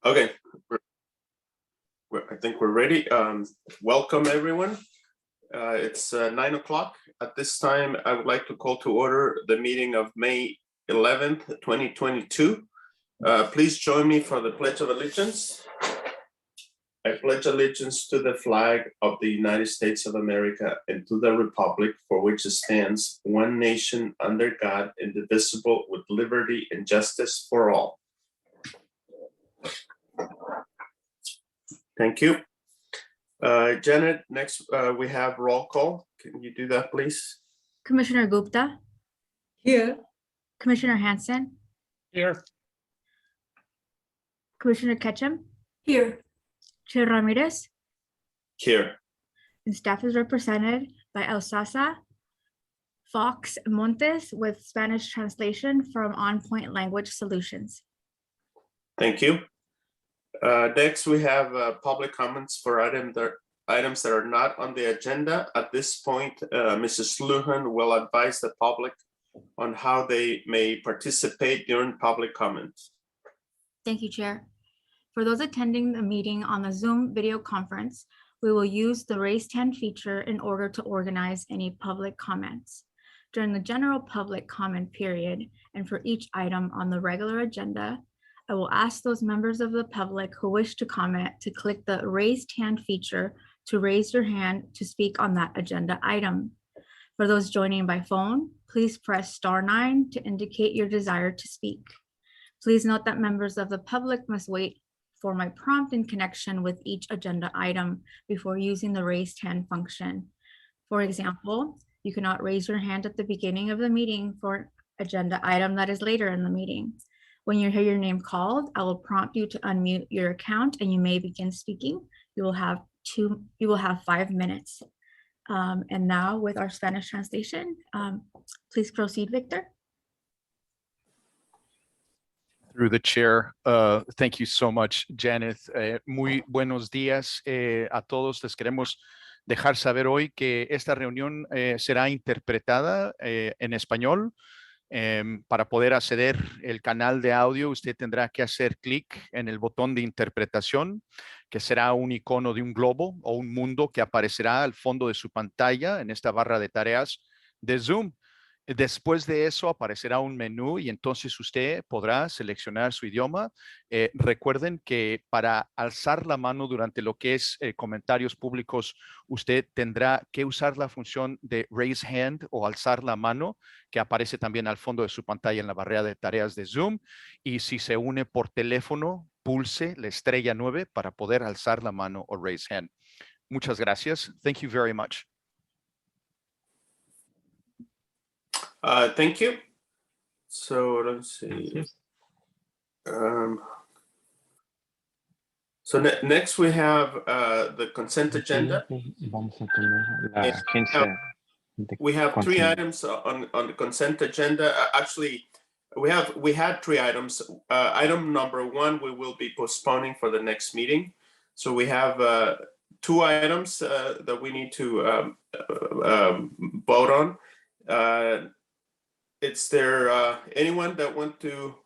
Okay, I think we're ready. Welcome everyone. It's 9 o'clock. At this time, I would like to call to order the meeting of May 11th, 2022. Please join me for the Pledge of Allegiance. I pledge allegiance to the flag of the United States of America and to the republic for which it stands, one nation under God, indivisible, with liberty and justice for all. Thank you. Janet, next we have roll call. Can you do that, please? Commissioner Gupta. Here. Commissioner Hanson. Here. Commissioner Ketchum. Here. Chair Ramirez. Here. And staff is represented by Elsasa Fox Montes with Spanish translation from On Point Language Solutions. Thank you. Next, we have public comments for items that are not on the agenda. At this point, Mrs. Lujan will advise the public on how they may participate during public comments. Thank you, Chair. For those attending the meeting on the Zoom video conference, we will use the raised hand feature in order to organize any public comments. During the general public comment period, and for each item on the regular agenda, I will ask those members of the public who wish to comment to click the raised hand feature to raise your hand to speak on that agenda item. For those joining by phone, please press *9 to indicate your desire to speak. Please note that members of the public must wait for my prompt in connection with each agenda item before using the raised hand function. For example, you cannot raise your hand at the beginning of the meeting for an agenda item that is later in the meeting. When you hear your name called, I will prompt you to unmute your account and you may begin speaking. You will have 5 minutes. And now with our Spanish translation, please proceed, Victor. Through the chair, thank you so much, Janet. Muy buenos días a todos. Les queremos dejar saber hoy que esta reunión será interpretada en español. Para poder acceder al canal de audio, usted tendrá que hacer clic en el botón de interpretación, que será un icono de un globo o un mundo que aparecerá al fondo de su pantalla en esta barra de tareas de Zoom. Después de eso aparecerá un menú y entonces usted podrá seleccionar su idioma. Recuerden que para alzar la mano durante lo que es comentarios públicos, usted tendrá que usar la función de raise hand o alzar la mano, que aparece también al fondo de su pantalla en la barra de tareas de Zoom. Y si se une por teléfono, pulse la estrella 9 para poder alzar la mano o raise hand. Muchas gracias. Thank you very much. Thank you. So let's see. So next we have the consent agenda. We have 3 items on the consent agenda. Actually, we had 3 items. Item number 1 we will be postponing for the next meeting. So we have 2 items that we need to vote on. Is there anyone that want to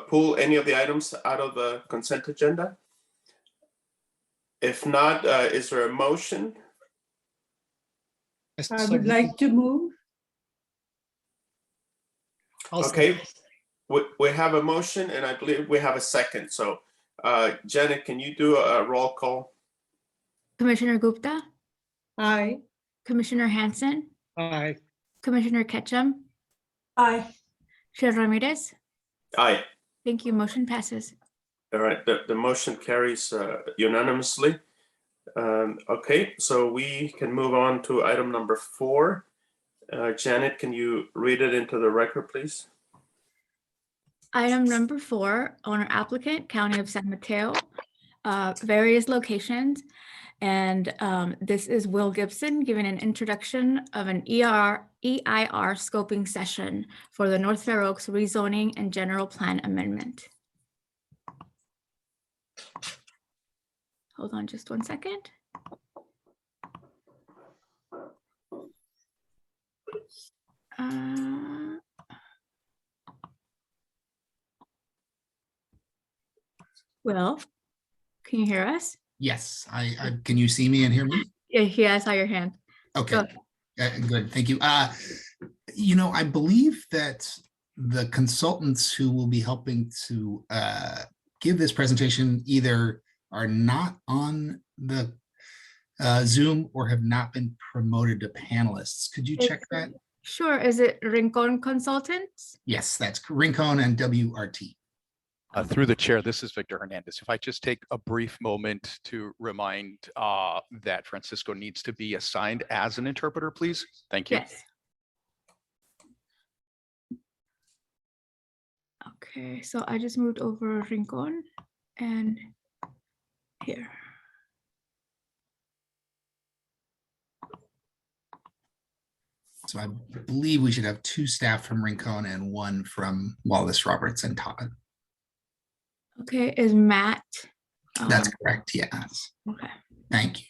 pull any of the items out of the consent agenda? If not, is there a motion? I would like to move. Okay, we have a motion and I believe we have a second. So Janet, can you do a roll call? Commissioner Gupta. Aye. Commissioner Hanson. Aye. Commissioner Ketchum. Aye. Chair Ramirez. Aye. Thank you. Motion passes. All right, the motion carries unanimously. Okay, so we can move on to item number 4. Janet, can you read it into the record, please? Item number 4, owner applicant, County of San Mateo, various locations. And this is Will Gibson giving an introduction of an EIR scoping session for the North Fair Oaks rezoning and general plan amendment. Hold on just 1 second. Will, can you hear us? Yes, I can you see me and hear me? Yeah, I saw your hand. Okay, Go. good, thank you. You know, I believe that the consultants who will be helping to give this presentation either are not on the Zoom or have not been promoted to panelists. Could you check that? Sure. Is it Rincon Consultants? Yes, that's Rincon and WRT. Through the chair, this is Victor Hernandez. If I just take a brief moment to remind that Francisco needs to be assigned as an interpreter, please. Thank you. Yes. Okay, so I just moved over Rincon and here. So I believe we should have 2 staff from Rincon and 1 from Wallace, Roberts, and Todd. Okay, is Matt? That's correct, yes. Okay. Thank you.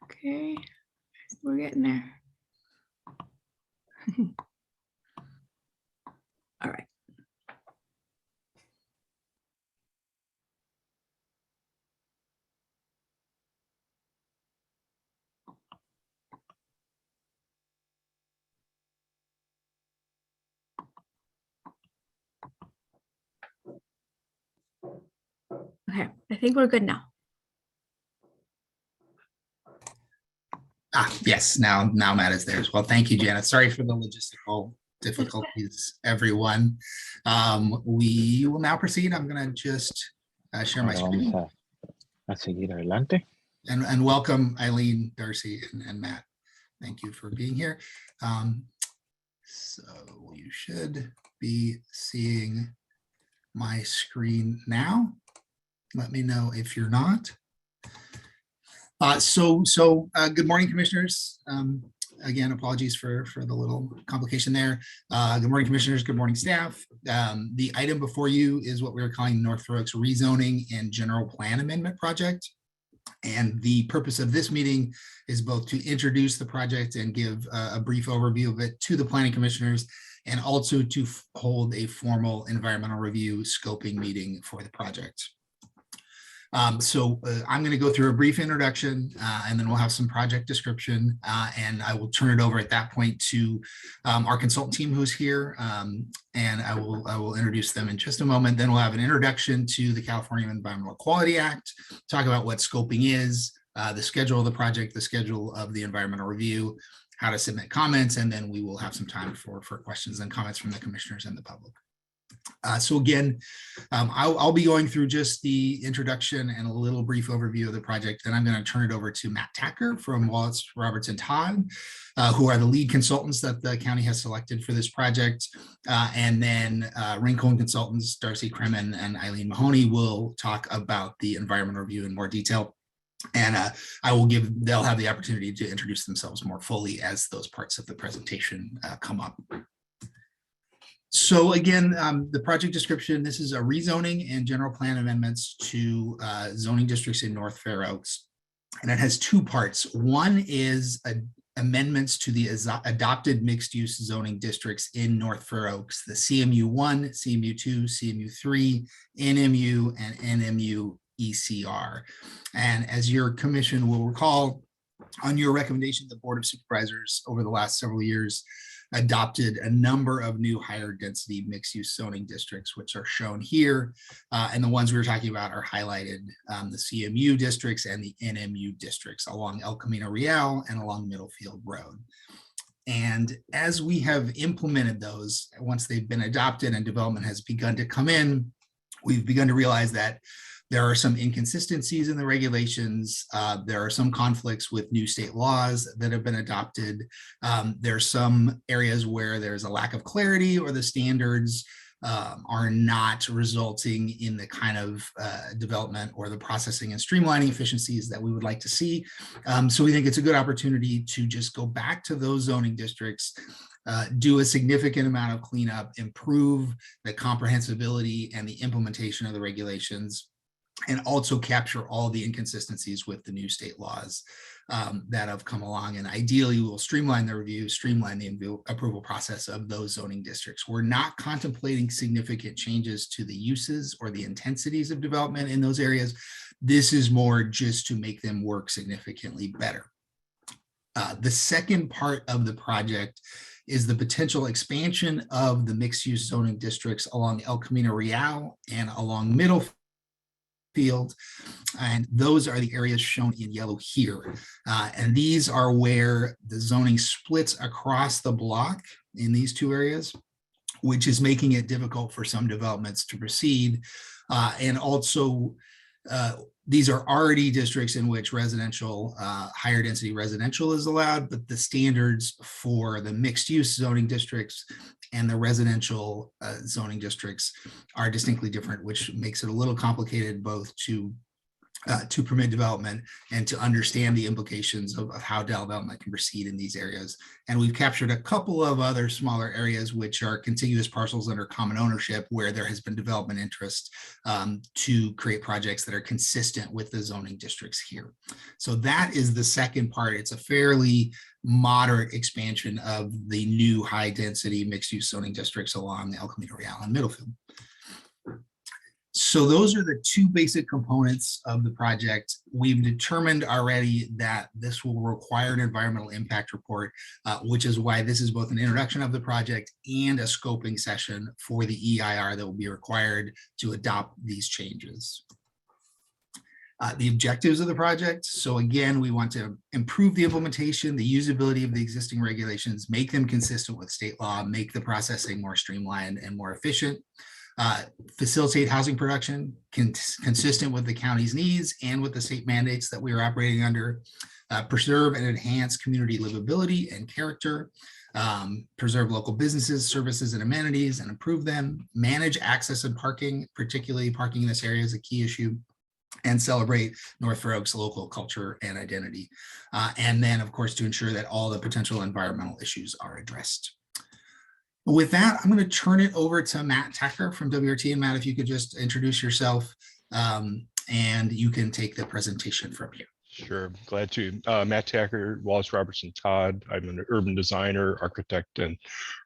Okay, we're getting there. All right. Okay, I think we're good now. Yes, now Matt is there as well. Thank you, Janet. Sorry for the logistical difficulties, everyone. We will now proceed. I'm going to just share my screen. Vamos a seguir adelante. And welcome Eileen, Darcy, and Matt. Thank you for being here. So you should be seeing my screen now. Let me know if you're not. Good morning, commissioners. Again, apologies for the little complication there. Good morning, commissioners. Good morning, staff. The item before you is what we're calling North Fair Oaks Rezoning and General Plan Amendment Project. And the purpose of this meeting is both to introduce the project and give a brief overview of it to the planning commissioners, and also to hold a formal environmental review scoping meeting for the project. I'm going to go through a brief introduction and then we'll have some project description and I will turn it over at that point to our consultant team who's here, and I will introduce them in just a moment. Then we'll have an introduction to the California Environmental Quality Act, talk about what scoping is, the schedule of the project, the schedule of the environmental review, how to submit comments, and then we will have some time for questions and comments from the commissioners and the public. So again, I'll be going through just the introduction and a little brief overview of the project. Then I'm going to turn it over to Matt Tacker from Wallace, Roberts, and Todd, who are the lead consultants that the county has selected for this project. And then Rincon consultants, Darcy Kremen and Eileen Mahoney, will talk about the environmental review in more detail. And they'll have the opportunity to introduce themselves more fully as those parts of the presentation come up. So again, the project description, this is a rezoning and general plan amendments to zoning districts in North Fair Oaks. And it has 2 parts. One is amendments to the adopted mixed use zoning districts in North Fair Oaks, the CMU1, CMU2, CMU3, NMU, and NMU ECR. And as your commission will recall, on your recommendation, the Board of Supervisors over the last several years adopted a number of new higher density mixed use zoning districts, which are shown here. And the ones we were talking about are highlighted, the CMU districts and the NMU districts along El Camino Real and along Middlefield Road. And as we have implemented those, once they've been adopted and development has begun to come in, we've begun to realize that there are some inconsistencies in the regulations. There are some conflicts with new state laws that have been adopted. There are some areas where there's a lack of clarity, or the standards are not resulting in the kind of development or the processing and streamlining efficiencies that we would like to see. So we think it's a good opportunity to just go back to those zoning districts, do a significant amount of cleanup, improve the comprehensibility and the implementation of the regulations, and also capture all the inconsistencies with the new state laws that have come along. And ideally, we will streamline the review, streamline the approval process of those zoning districts. We're not contemplating significant changes to the uses or the intensities of development in those areas. This is more just to make them work significantly better. The second part of the project is the potential expansion of the mixed-use zoning districts along El Camino Real and along Middlefield. And those are the areas shown in yellow here. And these are where the zoning splits across the block in these two areas, which is making it difficult for some developments to proceed. And also, these are already districts in which residential, higher density residential is allowed, but the standards for the mixed use zoning districts and the residential zoning districts are distinctly different, which makes it a little complicated both to permit development and to understand the implications of how development can proceed in these areas. And we've captured a couple of other smaller areas, which are contiguous parcels under common ownership, where there has been development interest to create projects that are consistent with the zoning districts here. So that is the second part. It's a fairly moderate expansion of the new high density mixed use zoning districts along El Camino Real and Middlefield. So those are the two basic components of the project. We've determined already that this will require an environmental impact report, which is why this is both an introduction of the project and a scoping session for the EIR that will be required to adopt these changes. The objectives of the project. So again, we want to improve the implementation, the usability of the existing regulations, make them consistent with state law, make the processing more streamlined and more efficient. Facilitate housing production consistent with the county's needs and with the state mandates that we are operating under. Preserve and enhance community livability and character. Preserve local businesses, services, and amenities and improve them. Manage access and parking, particularly parking in this area is a key issue. And celebrate North Fair Oaks local culture and identity. And then, of course, to ensure that all the potential environmental issues are addressed. With that, I'm going to turn it over to Matt Tacker from WRT. And Matt, if you could just introduce yourself and you can take the presentation from here. Sure, glad to. Matt Tacker, Wallace Robertson Todd. I'm an urban designer, architect, and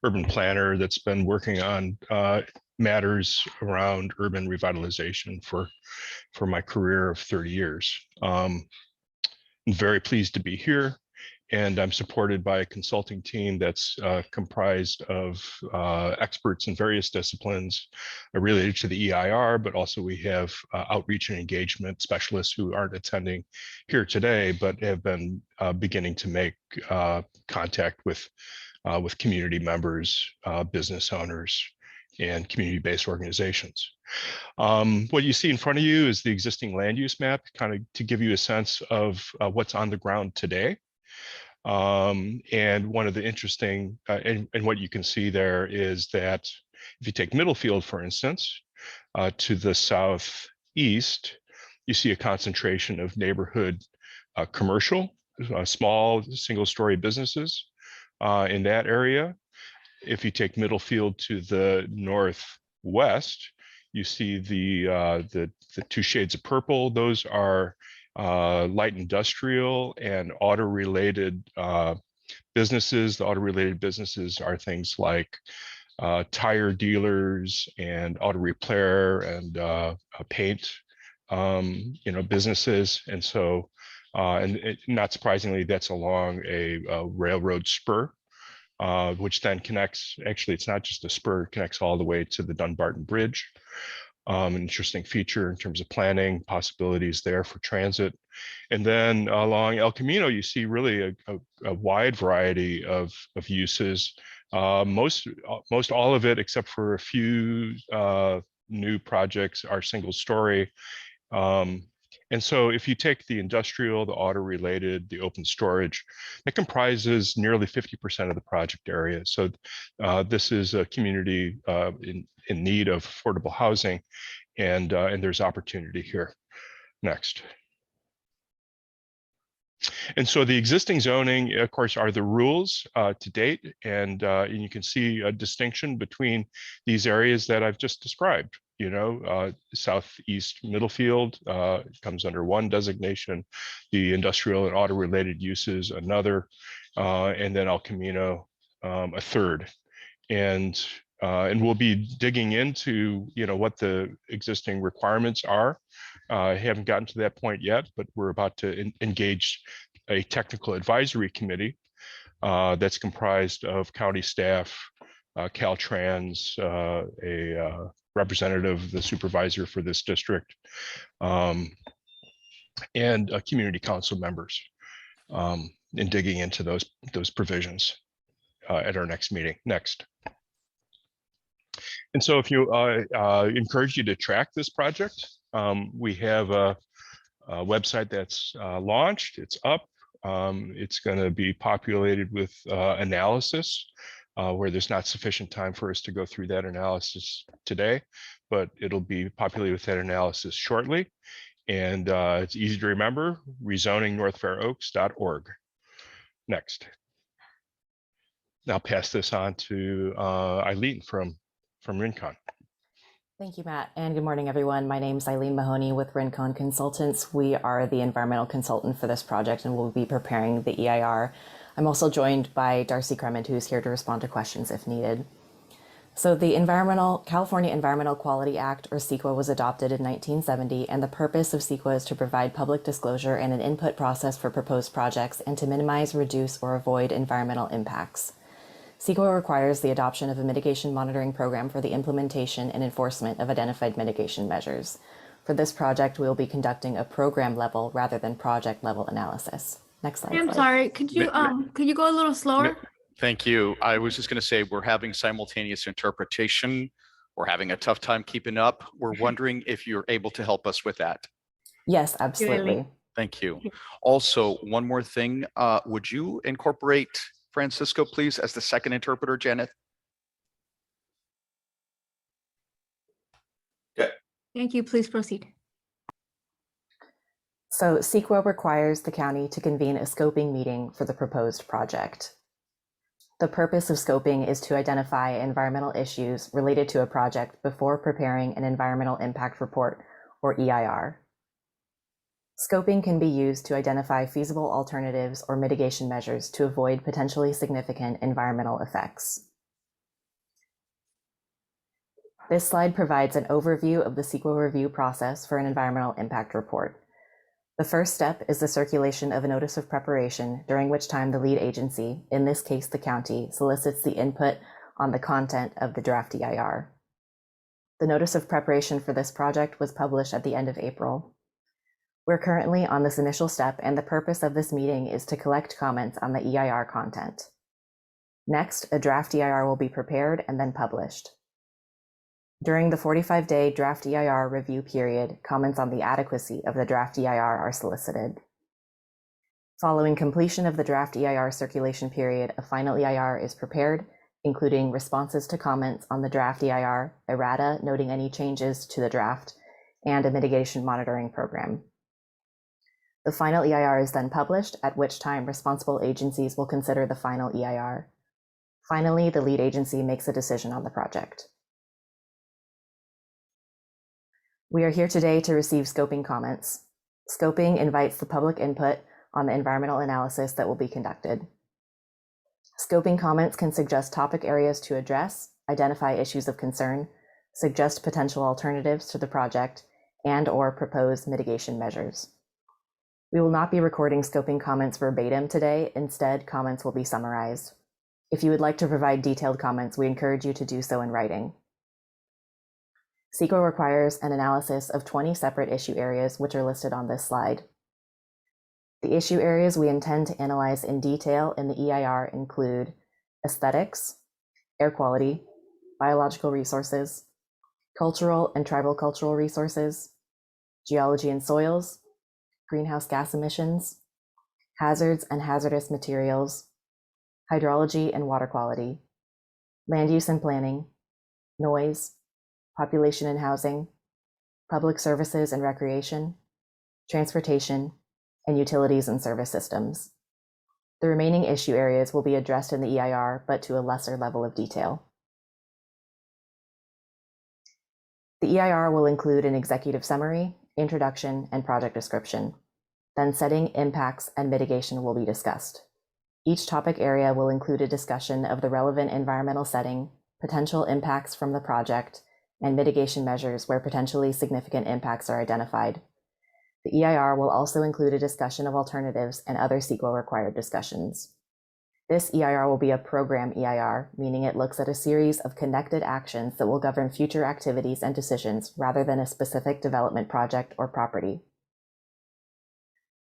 urban planner that's been working on matters around urban revitalization for my career of 30 years. I'm very pleased to be here. And I'm supported by a consulting team that's comprised of experts in various disciplines related to the EIR, but also we have outreach and engagement specialists who aren't attending here today, but have been beginning to make contact with community members, business owners, and community-based organizations. What you see in front of you is the existing land use map, kind of to give you a sense of what's on the ground today. And one of the interesting, and what you can see there is that if you take Middlefield, for instance, to the southeast, you see a concentration of neighborhood commercial, small single-story businesses in that area. If you take Middlefield to the northwest, you see the two shades of purple. Those are light industrial and auto-related businesses. The auto-related businesses are things like tire dealers and auto repair and paint, businesses. And so, not surprisingly, that's along a railroad spur, which then connects. Actually, it's not just a spur; it connects all the way to the Dunbarton Bridge. An interesting feature in terms of planning possibilities there for transit. And then along El Camino, you see really a wide variety of uses. Most all of it, except for a few new projects, are single story. And so if you take the industrial, the auto related, the open storage, it comprises nearly 50% of the project area. So this is a community in need of affordable housing, and there's opportunity here. Next. And so the existing zoning, of course, are the rules to date, and you can see a distinction between these areas that I've just described. Southeast Middlefield comes under one designation, the industrial and auto related uses another, and then El Camino a third. And we'll be digging into what the existing requirements are. I haven't gotten to that point yet, but we're about to engage a technical advisory committee that's comprised of county staff, Caltrans, a representative, the supervisor for this district, and community council members, in digging into those provisions at our next meeting next. And so if you encourage you to track this project, we have a website that's launched, it's up. It's going to be populated with analysis where there's not sufficient time for us to go through that analysis today, but it'll be populated with that analysis shortly. And it's easy to remember, rezoningnorthfairoaks.org. Next. Now pass this on to Eileen from Rincon. Thank you, Matt, and good morning, everyone. My name is Eileen Mahoney with Rincon Consultants. We are the environmental consultant for this project, and we'll be preparing the EIR. I'm also joined by Darcy Crement, who's here to respond to questions if needed. So the California Environmental Quality Act, or CEQA, was adopted in 1970, and the purpose of CEQA is to provide public disclosure and an input process for proposed projects and to minimize, reduce, or avoid environmental impacts. CEQA requires the adoption of a mitigation monitoring program for the implementation and enforcement of identified mitigation measures. For this project, we will be conducting a program level rather than project level analysis. Next slide. I'm sorry, could you go a little slower? Thank you. I was just going to say we're having simultaneous interpretation. We're having a tough time keeping up. We're wondering if you're able to help us with that. Yes, absolutely. Thank you. Also, one more thing. Would you incorporate Francisco, please, as the second interpreter, Janet? Okay. Thank you. Please proceed. So CEQA requires the county to convene a scoping meeting for the proposed project. The purpose of scoping is to identify environmental issues related to a project before preparing an environmental impact report, or EIR. Scoping can be used to identify feasible alternatives or mitigation measures to avoid potentially significant environmental effects. This slide provides an overview of the Sql review process for an environmental impact report. The first step is the circulation of a notice of preparation, during which time the lead agency, in this case the county, solicits the input on the content of the draft EIR. The notice of preparation for this project was published at the end of April. We're currently on this initial step, and the purpose of this meeting is to collect comments on the EIR content. Next, a draft EIR will be prepared and then published. During the 45-day draft EIR review period, comments on the adequacy of the draft EIR are solicited. Following completion of the draft EIR circulation period, a final EIR is prepared, including responses to comments on the draft EIR, errata noting any changes to the draft, and a mitigation monitoring program. The final EIR is then published, at which time responsible agencies will consider the final EIR. Finally, the lead agency makes a decision on the project. We are here today to receive scoping comments. Scoping invites the public input on the environmental analysis that will be conducted. Scoping comments can suggest topic areas to address, identify issues of concern, suggest potential alternatives to the project, and/or propose mitigation measures. We will not be recording scoping comments verbatim today. Instead, comments will be summarized. If you would like to provide detailed comments, we encourage you to do so in writing. CEQA requires an analysis of 20 separate issue areas, which are listed on this slide. The issue areas we intend to analyze in detail in the EIR include aesthetics, air quality, biological resources, cultural and tribal cultural resources, geology and soils, greenhouse gas emissions, hazards and hazardous materials, hydrology and water quality, land use and planning, noise, population and housing, public services and recreation, transportation, and utilities and service systems. The remaining issue areas will be addressed in the EIR, but to a lesser level of detail. The EIR will include an executive summary, introduction, and project description. Then setting, impacts, and mitigation will be discussed. Each topic area will include a discussion of the relevant environmental setting, potential impacts from the project, and mitigation measures where potentially significant impacts are identified. The EIR will also include a discussion of alternatives and other Sql required discussions. This EIR will be a program EIR, meaning it looks at a series of connected actions that will govern future activities and decisions rather than a specific development project or property.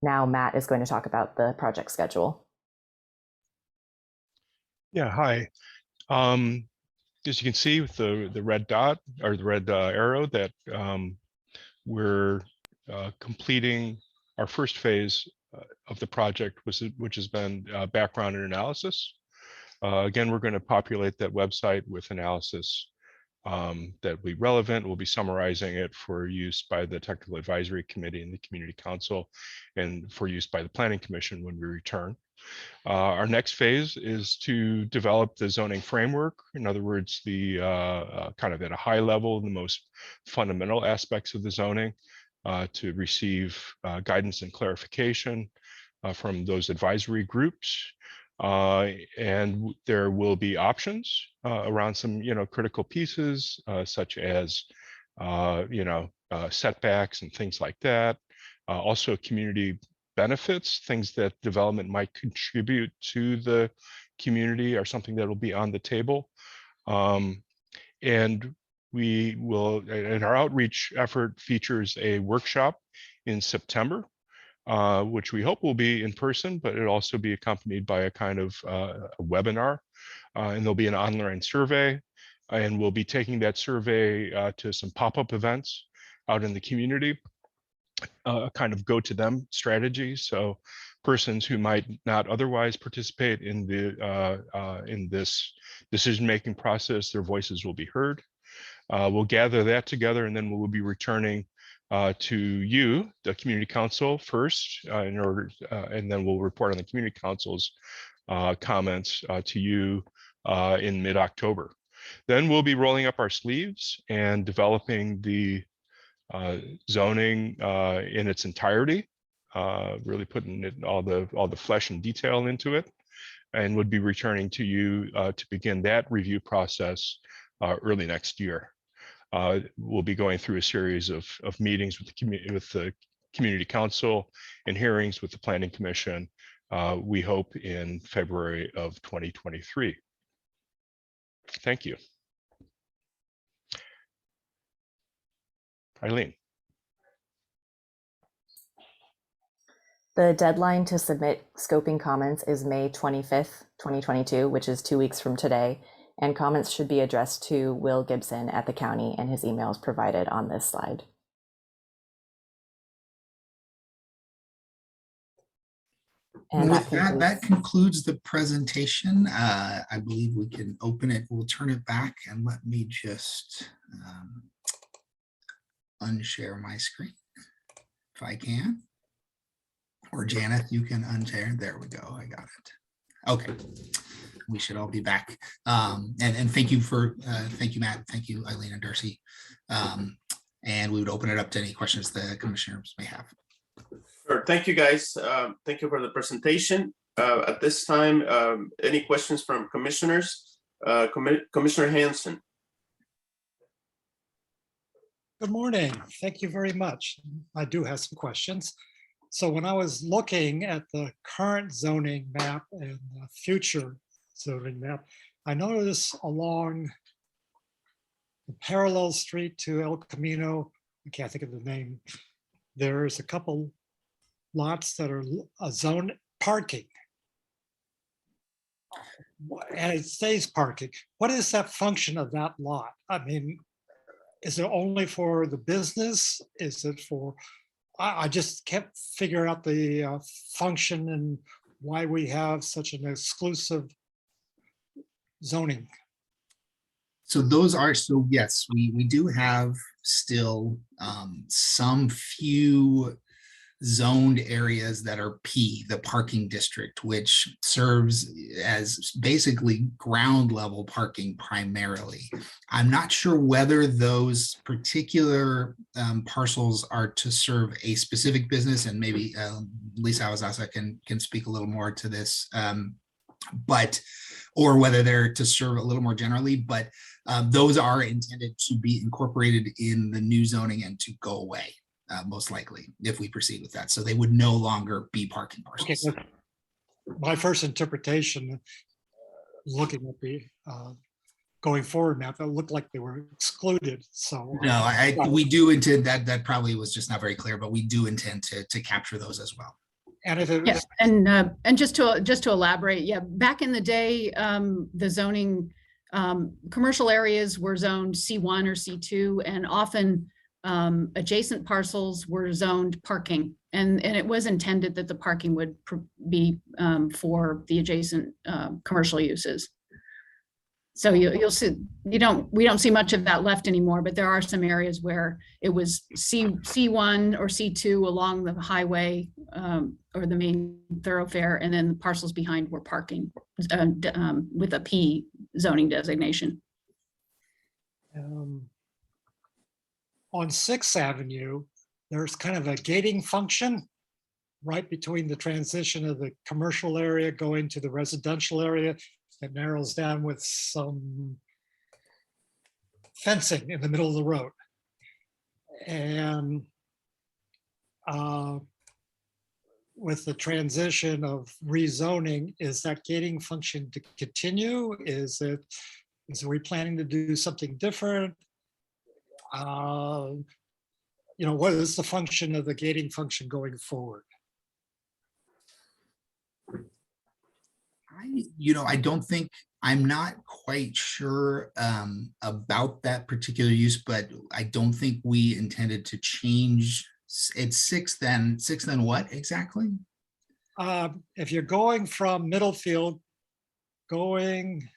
Now Matt is going to talk about the project schedule. Yeah, hi. As you can see with the red dot or the red arrow that we're completing our first phase of the project, which has been background and analysis. Again, we're going to populate that website with analysis that will be relevant. We'll be summarizing it for use by the Technical Advisory Committee and the Community Council and for use by the Planning Commission when we return. Our next phase is to develop the zoning framework. In other words, the kind of at a high level, the most fundamental aspects of the zoning to receive guidance and clarification from those advisory groups. And there will be options around some, critical pieces such as, setbacks and things like that. Also community benefits, things that development might contribute to the community are something that will be on the table. And we will, and our outreach effort features a workshop in September, which we hope will be in person, but it'll also be accompanied by a kind of a webinar. And there'll be an online survey, and we'll be taking that survey to some pop-up events out in the community, kind of go to them strategy. So persons who might not otherwise participate in this decision-making process, their voices will be heard. We'll gather that together, and then we'll be returning to you, the Community Council, first, and then we'll report on the Community Council's comments to you in mid-October. Then we'll be rolling up our sleeves and developing the zoning in its entirety, really putting all the flesh and detail into it, and would be returning to you to begin that review process early next year. We'll be going through a series of meetings with the Community Council and hearings with the Planning Commission, we hope in February of 2023. Thank you. Eileen. The deadline to submit scoping comments is May 25th, 2022, which is 2 weeks from today. And comments should be addressed to Will Gibson at the county, and his email is provided on this slide. And with that concludes the presentation. I believe we can open it. We'll turn it back, and let me just unshare my screen if I can. Or Janet, you can unshare. There we go. I got it. Okay. We should all be back. And thank you thank you, Matt. Thank you, Eileen and Darcy. And we would open it up to any questions the commissioners may have. Sure. Thank you, guys. Thank you for the presentation. At this time, any questions from commissioners? Commissioner Hanson. Good morning. Thank you very much. I do have some questions. So when I was looking at the current zoning map and the future zoning map, I noticed along the parallel street to El Camino, I can't think of the name, there's a couple lots that are a zone parking. And it stays parking. What is that function of that lot? I mean, is it only for the business? Is it for, I just can't figure out the function and why we have such an exclusive zoning. So those are, so yes, we do have still some few zoned areas that are P, the parking district, which serves as basically ground level parking primarily. I'm not sure whether those particular parcels are to serve a specific business, and maybe Lisa Awazasa can speak a little more to this, or whether they're to serve a little more generally, but those are intended to be incorporated in the new zoning and to go away. Most likely, if we proceed with that. So they would no longer be parking parcels. Okay, my first interpretation, looking at the going forward map, it looked like they were excluded. So No, we do intend that. That probably was just not very clear, but we do intend to capture those as well. And if it Yes, and just to elaborate, yeah, back in the day, the zoning, commercial areas were zoned C1 or C2, and often adjacent parcels were zoned parking, and it was intended that the parking would be for the adjacent commercial uses. So you'll see, we don't see much of that left anymore, but there are some areas where it was C1 or C2 along the highway or the main thoroughfare, and then the parcels behind were parking with a P zoning designation. On 6th Avenue, there's kind of a gating function right between the transition of the commercial area going to the residential area that narrows down with some fencing in the middle of the road. And with the transition of rezoning, is that gating function to continue? Is we planning to do something different? What is the function of the gating function going forward? I don't think, I'm not quite sure about that particular use, but I don't think we intended to change. It's 6th, then what exactly? If you're going from Middlefield, going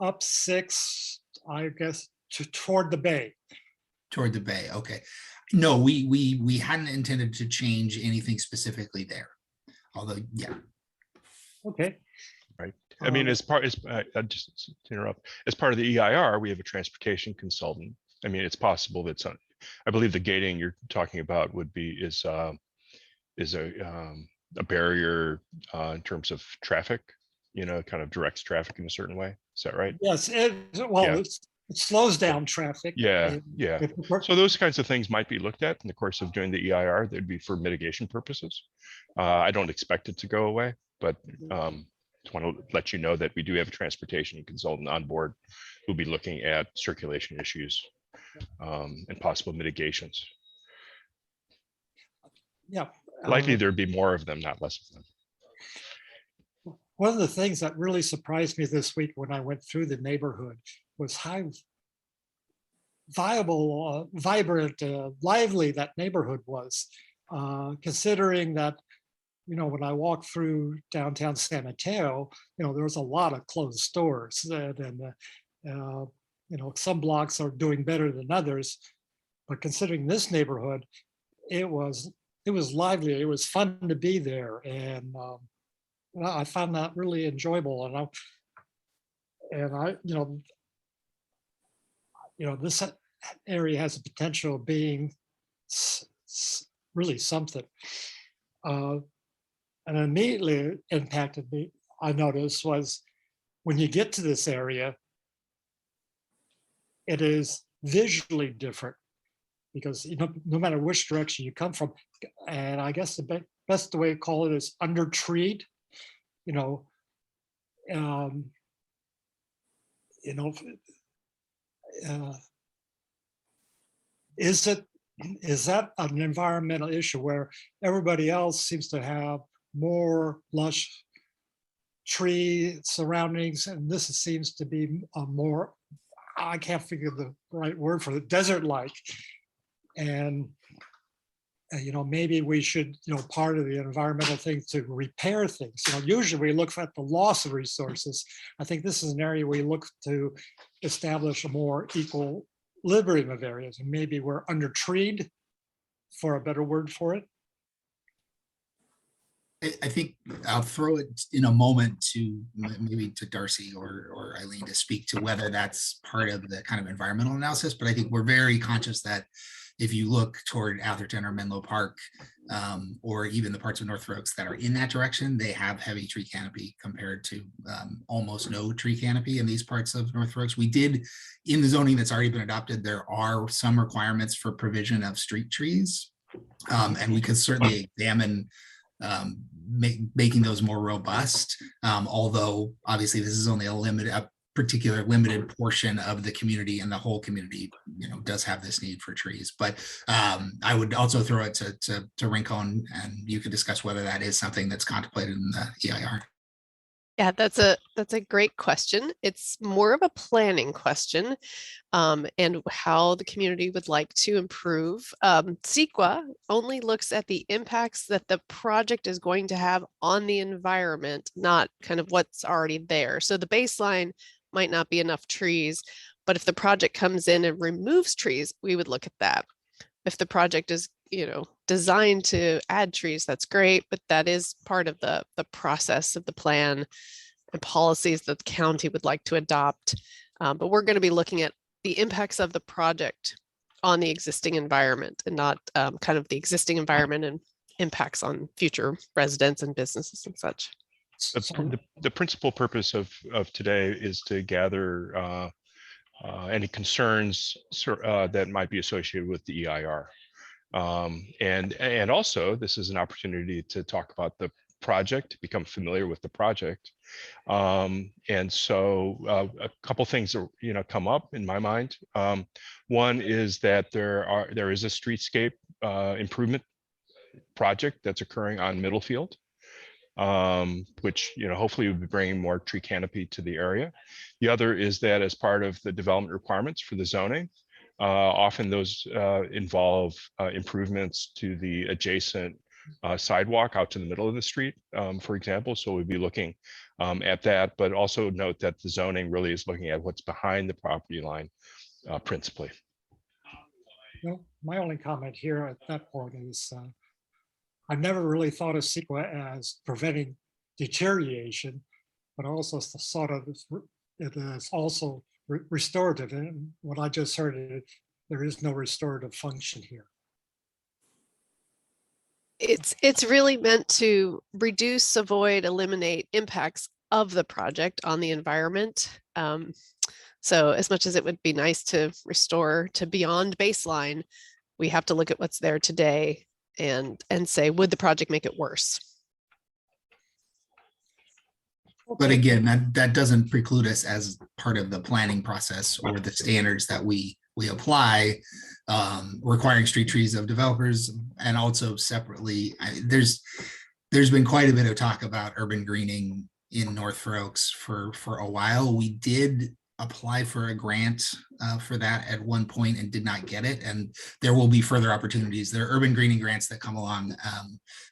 up 6, I guess, toward the bay. Toward the bay, okay. No, we hadn't intended to change anything specifically there. Although, yeah. Okay. Right. I mean, just to interrupt, as part of the EIR, we have a transportation consultant. I mean, it's possible that I believe the gating you're talking about is a barrier in terms of traffic, kind of directs traffic in a certain way. Is that right? Yes. It slows down traffic. Yeah. So those kinds of things might be looked at in the course of doing the EIR. They'd be for mitigation purposes. I don't expect it to go away, but just want to let you know that we do have a transportation consultant on board who'll be looking at circulation issues and possible mitigations. Yeah. Likely there'd be more of them, not less of them. One of the things that really surprised me this week when I went through the neighborhood was how vibrant, lively that neighborhood was, considering that, when I walked through downtown San Mateo, there was a lot of closed stores, and some blocks are doing better than others. But considering this neighborhood, it was lively. It was fun to be there, and I found that really enjoyable. This area has the potential of being really something. And immediately impacted me, I noticed, was when you get to this area, it is visually different because no matter which direction you come from, and I guess the best way to call it is undertreed. Is that an environmental issue where everybody else seems to have more lush tree surroundings, and this seems to be a more, I can't figure the right word for it, desert-like? And maybe we should, part of the environmental thing to repair things. Usually we look at the loss of resources. I think this is an area we look to establish a more equilibrium of areas, and maybe we're undertreed, for a better word for it. I think I'll throw it in a moment to maybe to Darcy or Eileen to speak to whether that's part of the kind of environmental analysis, but I think we're very conscious that if you look toward Atherton or Menlo Park, or even the parts of North Oaks that are in that direction, they have heavy tree canopy compared to almost no tree canopy in these parts of North Oaks. We did, in the zoning that's already been adopted, there are some requirements for provision of street trees. And we could certainly examine making those more robust, although obviously this is only a particular limited portion of the community, and the whole community, does have this need for trees. But I would also throw it to Rincon, and you could discuss whether that is something that's contemplated in the EIR. Yeah, that's a great question. It's more of a planning question, and how the community would like to improve. CEQA only looks at the impacts that the project is going to have on the environment, not kind of what's already there. So the baseline might not be enough trees, but if the project comes in and removes trees, we would look at that. If the project is designed to add trees, that's great, but that is part of the process of the plan and policies that the county would like to adopt. But we're going to be looking at the impacts of the project on the existing environment, and not kind of the existing environment and impacts on future residents and businesses and such. The principal purpose of today is to gather any concerns that might be associated with the EIR. And also this is an opportunity to talk about the project, become familiar with the project. And so a couple things that come up in my mind. One is that there is a streetscape improvement project that's occurring on Middlefield, which hopefully will be bringing more tree canopy to the area. The other is that as part of the development requirements for the zoning, often those involve improvements to the adjacent sidewalk out to the middle of the street, for example. So we'd be looking at that, but also note that the zoning really is looking at what's behind the property line principally. My only comment here at that point is I've never really thought of CEQA as preventing deterioration, but also thought of it as also restorative. And what I just heard, there is no restorative function here. It's really meant to reduce, avoid, eliminate impacts of the project on the environment. So as much as it would be nice to restore to beyond baseline, we have to look at what's there today and say, would the project make it worse? But again, that doesn't preclude us as part of the planning process or the standards that we apply, requiring street trees of developers. And also separately, there's been quite a bit of talk about urban greening in North Oaks for a while. We did apply for a grant for that at one point and did not get it. And there will be further opportunities. There are urban greening grants that come along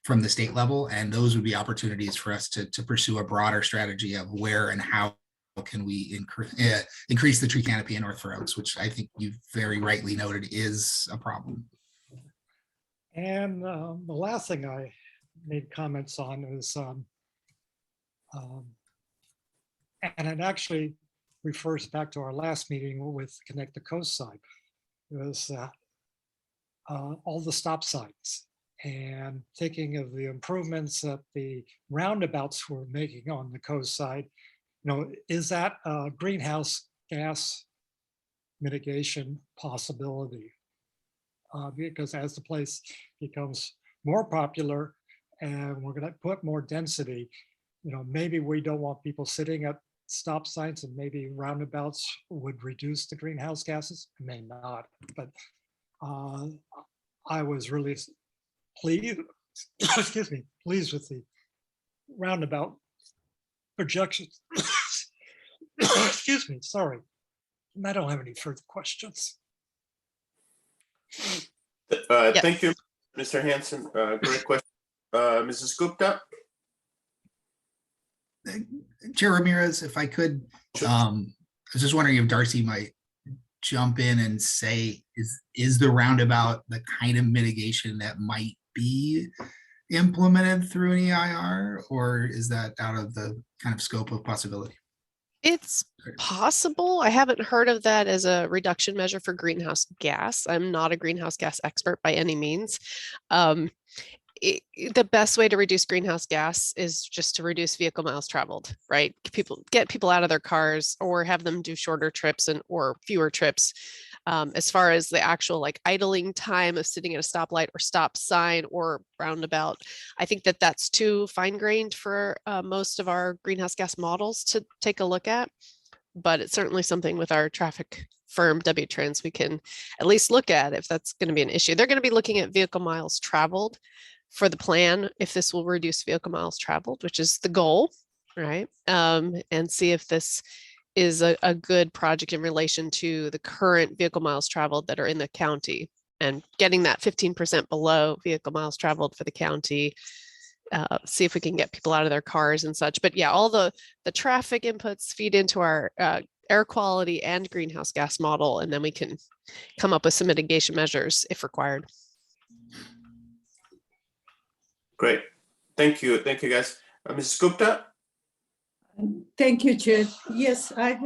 from the state level, and those would be opportunities for us to pursue a broader strategy of where and how can we increase the tree canopy in North Oaks, which I think you very rightly noted is a problem. And the last thing I made comments on is, and it actually refers back to our last meeting with Connect the Coast side, was all the stop signs, and thinking of the improvements that the roundabouts were making on the coast side. Is that a greenhouse gas mitigation possibility? Because as the place becomes more popular and we're going to put more density, maybe we don't want people sitting at stop signs, and maybe roundabouts would reduce the greenhouse gases. It may not, but I was really pleased, pleased with the roundabout projections. Excuse me, sorry. I don't have any further questions. Yes. Thank you, Mr. Hanson. Great question. Mrs. Gupta? Chair Ramirez, if I could, Sure. I was just wondering if Darcy might jump in and say, is the roundabout the kind of mitigation that might be implemented through an EIR, or is that out of the kind of scope of possibility? It's possible. I haven't heard of that as a reduction measure for greenhouse gas. I'm not a greenhouse gas expert by any means. The best way to reduce greenhouse gas is just to reduce vehicle miles traveled, right? Get people out of their cars or have them do shorter trips or fewer trips. As far as the actual like idling time of sitting at a stoplight or stop sign or roundabout, I think that that's too fine-grained for most of our greenhouse gas models to take a look at. But it's certainly something with our traffic firm W-Trans we can at least look at if that's going to be an issue. They're going to be looking at vehicle miles traveled for the plan, if this will reduce vehicle miles traveled, which is the goal, right? And see if this is a good project in relation to the current vehicle miles traveled that are in the county, and getting that 15% below vehicle miles traveled for the county. See if we can get people out of their cars and such. But yeah, all the traffic inputs feed into our air quality and greenhouse gas model, and then we can come up with some mitigation measures if required. Great. Thank you, guys. Mrs. Gupta? Thank you, Chair. Yes, I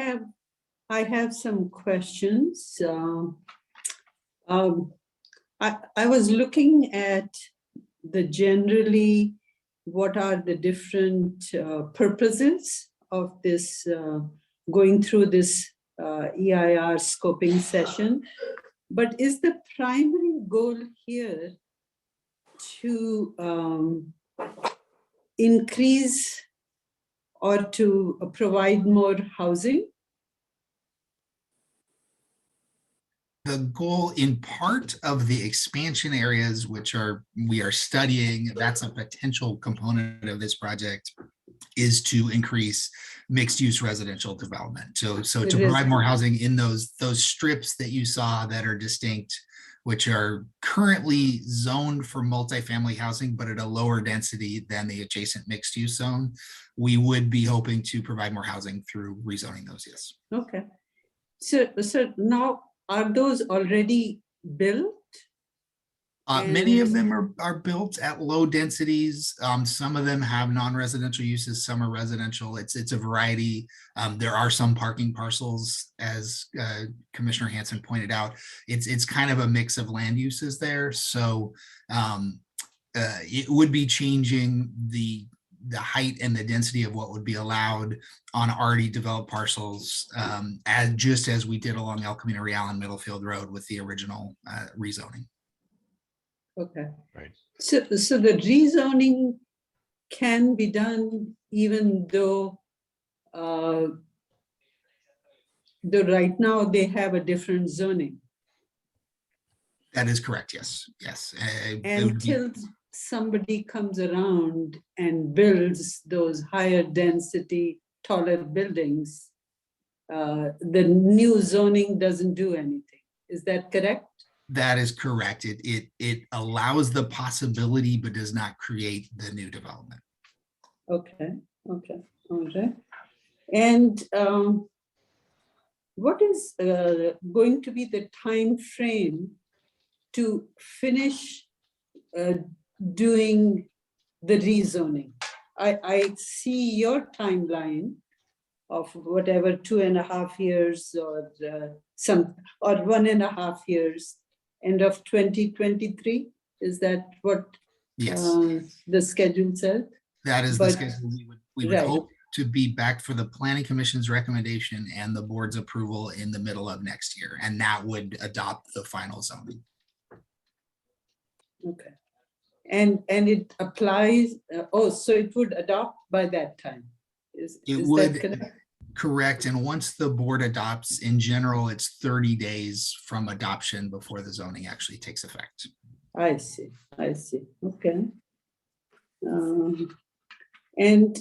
have some questions. I was looking at the generally what are the different purposes of this going through this EIR scoping session, but is the primary goal here to increase or to provide more housing? The goal in part of the expansion areas, which we are studying, that's a potential component of this project, is to increase mixed use residential development. So to provide more housing in those strips that you saw that are distinct, which are currently zoned for multifamily housing, but at a lower density than the adjacent mixed use zone. We would be hoping to provide more housing through rezoning those, yes. Okay. So now, are those already built? Many of them are built at low densities. Some of them have non-residential uses, some are residential. It's a variety. There are some parking parcels, as Commissioner Hanson pointed out. It's kind of a mix of land uses there. So it would be changing the height and the density of what would be allowed on already developed parcels, just as we did along El Camino Real and Middlefield Road with the original rezoning. Okay. Right. So the rezoning can be done even though right now they have a different zoning. That is correct. Yes. Yes. Until somebody comes around and builds those higher density, taller buildings, the new zoning doesn't do anything. Is that correct? That is correct. It allows the possibility, but does not create the new development. Okay, all right. And what is going to be the time frame to finish doing the rezoning? I see your timeline of whatever 2.5 years or 1.5 years. End of 2023, is that what the schedule said? That is the schedule. We would hope to be back for the Planning Commission's recommendation and the board's approval in the middle of next year, and that would adopt the final zoning. Okay, and it applies. So it would adopt by that time. Is that correct? Correct. And once the board adopts, in general, it's 30 days from adoption before the zoning actually takes effect. I see. Okay. And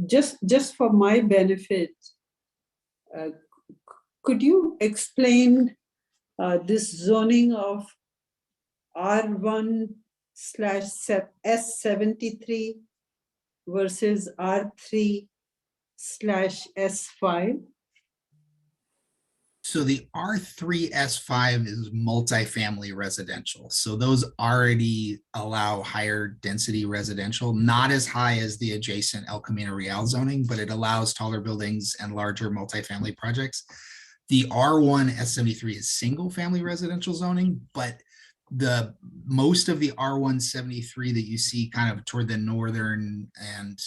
just for my benefit, could you explain this zoning of R1/S73 versus R3/S5? So the R3S5 is multifamily residential. So those already allow higher density residential, not as high as the adjacent El Camino Real zoning, but it allows taller buildings and larger multifamily projects. The R1 S73 is single family residential zoning, but the most of the R173 that you see kind of toward the northern and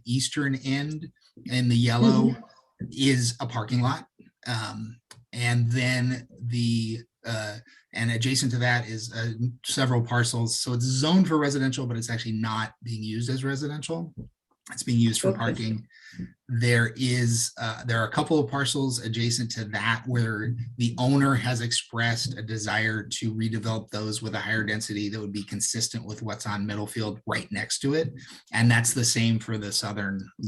eastern end in the yellow is a parking lot. And then and adjacent to that is several parcels. So it's zoned for residential, but it's actually not being used as residential. It's being used for parking. There are a couple of parcels adjacent to that where the owner has expressed a desire to redevelop those with a higher density that would be consistent with what's on Middlefield right next to it. And that's the same for the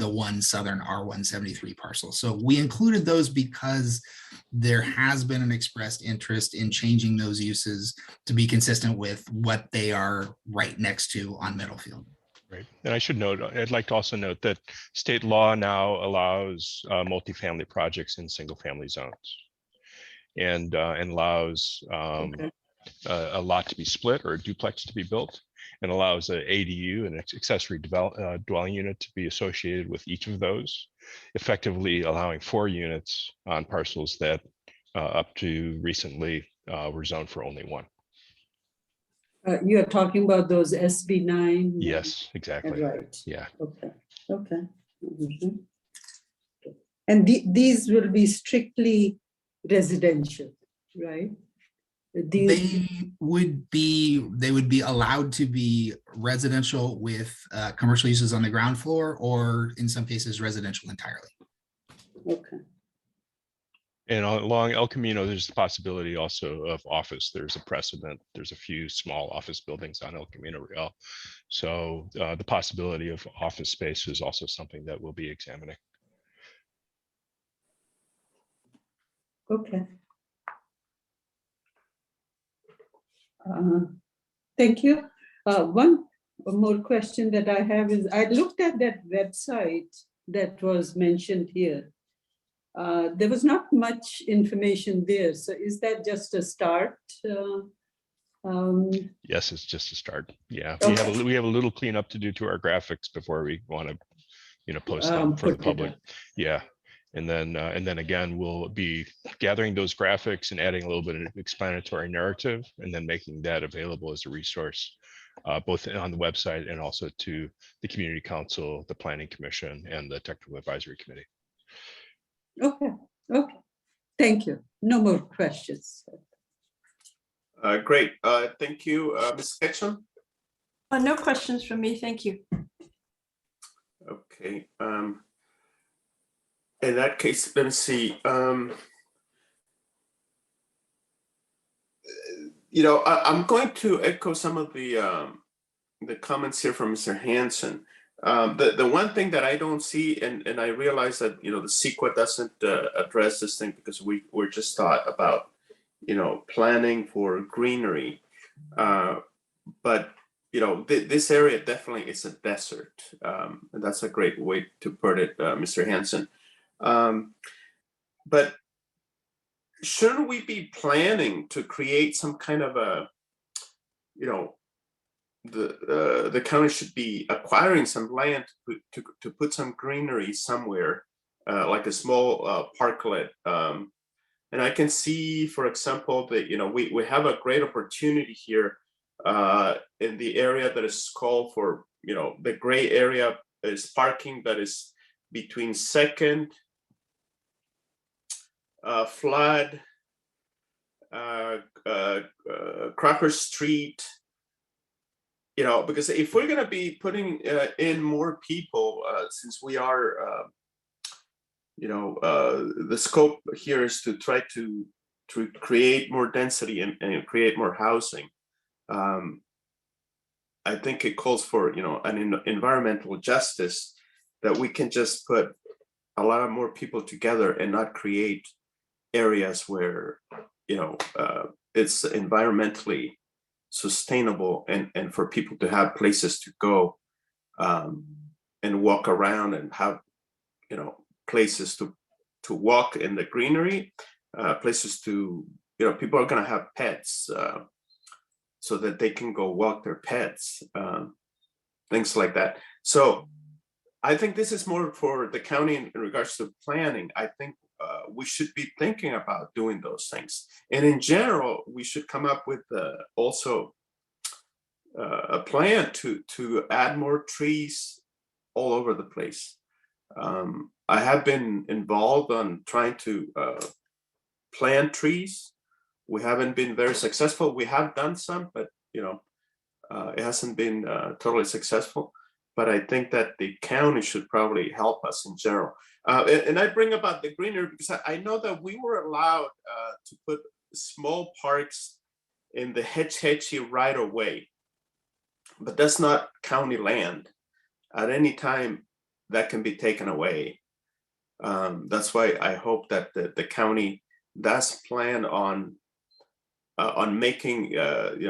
one southern R173 parcel. So we included those because there has been an expressed interest in changing those uses to be consistent with what they are right next to on Middlefield. Right. And I should note, I'd like to also note that state law now allows multifamily projects in single family zones and allows a lot to be split or a duplex to be built, and allows an ADU, an accessory dwelling unit, to be associated with each of those, effectively allowing 4 units on parcels that up to recently were zoned for only 1. You're talking about those SB9? Yes, exactly. Right. Yeah. Okay. Okay. And these will be strictly residential, right? They would be allowed to be residential with commercial uses on the ground floor, or in some cases residential entirely. Okay. And along El Camino, there's the possibility also of office. There's a precedent. There's a few small office buildings on El Camino Real. So the possibility of office space is also something that we'll be examining. Okay. Thank you. One more question that I have is, I looked at that website that was mentioned here. There was not much information there. So is that just a start? Yes, it's just a start. Yeah, Okay. we have a little cleanup to do to our graphics before we want to, post them for the public. Yeah, and then again, we'll be gathering those graphics and adding a little bit of explanatory narrative, and then making that available as a resource, both on the website and also to the Community Council, the Planning Commission, and the Technical Advisory Committee. Okay. Okay. Thank you. No more questions. Great. Thank you, Ms. Ketchum. No questions from me. Thank you. Okay. In that case, let me see. I'm going to echo some of the comments here from Mr. Hansen. The one thing that I don't see, and I realize that, the CEQA doesn't address this thing because we're just thought about, planning for greenery. But, this area definitely is a desert. And that's a great way to put it, Mr. Hansen. But shouldn't we be planning to create some kind of a, the county should be acquiring some land to put some greenery somewhere, like a small parklet. And I can see, for example, that we have a great opportunity here in the area that is called for, the gray area is parking that is between Second, Flood, Crocker Street. Because if we're going to be putting in more people, since we are, the scope here is to try to create more density and create more housing. I think it calls for, an environmental justice that we can just put a lot of more people together and not create areas where, it's environmentally sustainable and for people to have places to go and walk around and have places to walk in the greenery, places to, people are going to have pets so that they can go walk their pets, things like that. So I think this is more for the county in regards to planning. I think we should be thinking about doing those things. And in general, we should come up with also a plan to add more trees all over the place. I have been involved on trying to plant trees. We haven't been very successful. We have done some, but it hasn't been totally successful. But I think that the county should probably help us in general. And I bring about the greenery because I know that we were allowed to put small parks in the hedgy right away, but that's not county land. At any time, that can be taken away. That's why I hope that the county does plan on making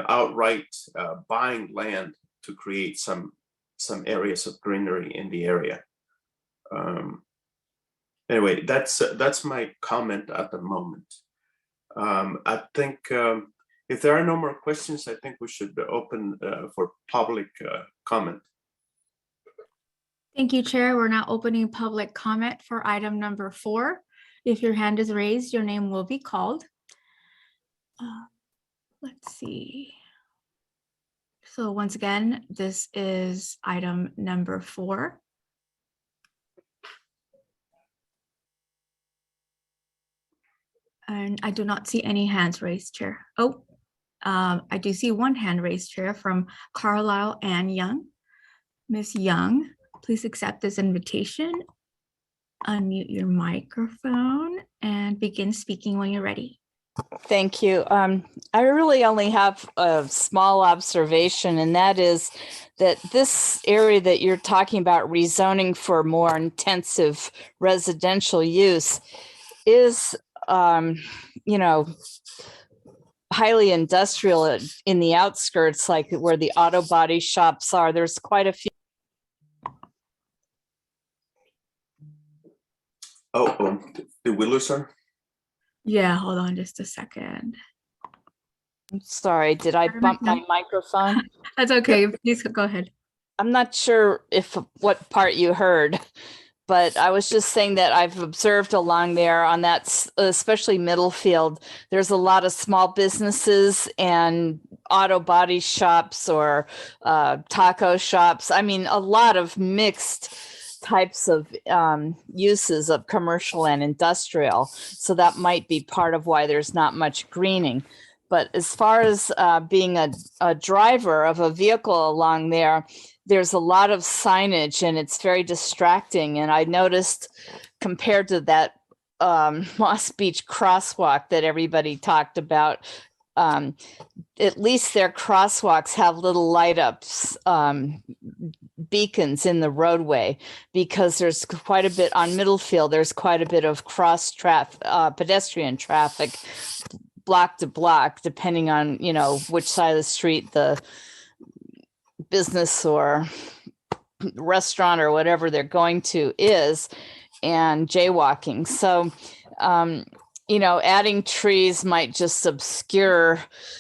outright buying land to create some areas of greenery in the area. Anyway, that's my comment at the moment. I think if there are no more questions, I think we should open for public comment. Thank you, Chair. We're now opening public comment for item number 4. If your hand is raised, your name will be called. Let's see. So once again, this is item number 4. And I do not see any hands raised, Chair. Oh, I do see one hand raised, Chair, from Carlisle Ann Young. Ms. Young, please accept this invitation, unmute your microphone, and begin speaking when you're ready. Thank you. I really only have a small observation, and that is that this area that you're talking about rezoning for more intensive residential use is, highly industrial in the outskirts, like where the auto body shops are. There's quite a few. Oh, did we lose her? Yeah, hold on just a second. I'm sorry, did I bump my microphone? That's okay. Please go ahead. I'm not sure what part you heard, but I was just saying that I've observed along there on that, especially Middlefield, there's a lot of small businesses and auto body shops or taco shops. I mean, a lot of mixed types of uses of commercial and industrial. So that might be part of why there's not much greening. But as far as being a driver of a vehicle along there, there's a lot of signage and it's very distracting. And I noticed compared to that Moss Beach crosswalk that everybody talked about, at least their crosswalks have little light ups, beacons in the roadway, because there's quite a bit on Middlefield. There's quite a bit of pedestrian traffic, block to block, depending on, which side of the street the business or restaurant or whatever they're going to is, and jaywalking. So, adding trees might just obscure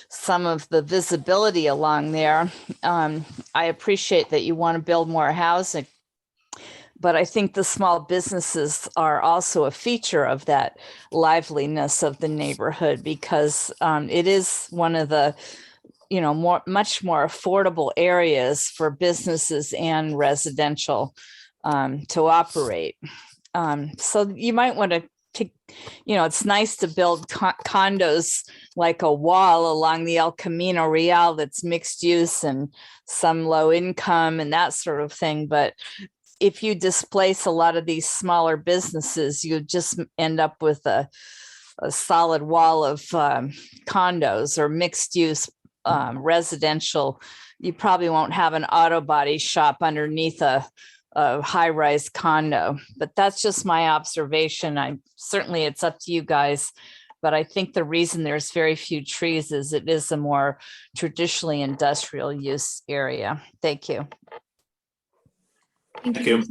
some of the visibility along there. I appreciate that you want to build more housing, but I think the small businesses are also a feature of that liveliness of the neighborhood, because it is one of the, much more affordable areas for businesses and residential to operate. So you might want to, it's nice to build condos like a wall along the El Camino Real that's mixed use and some low income and that sort of thing. But if you displace a lot of these smaller businesses, you just end up with a solid wall of condos or mixed use residential. You probably won't have an auto body shop underneath a high-rise condo, but that's just my observation. Certainly it's up to you guys, but I think the reason there's very few trees is it is a more traditionally industrial use area. Thank you. Thank you.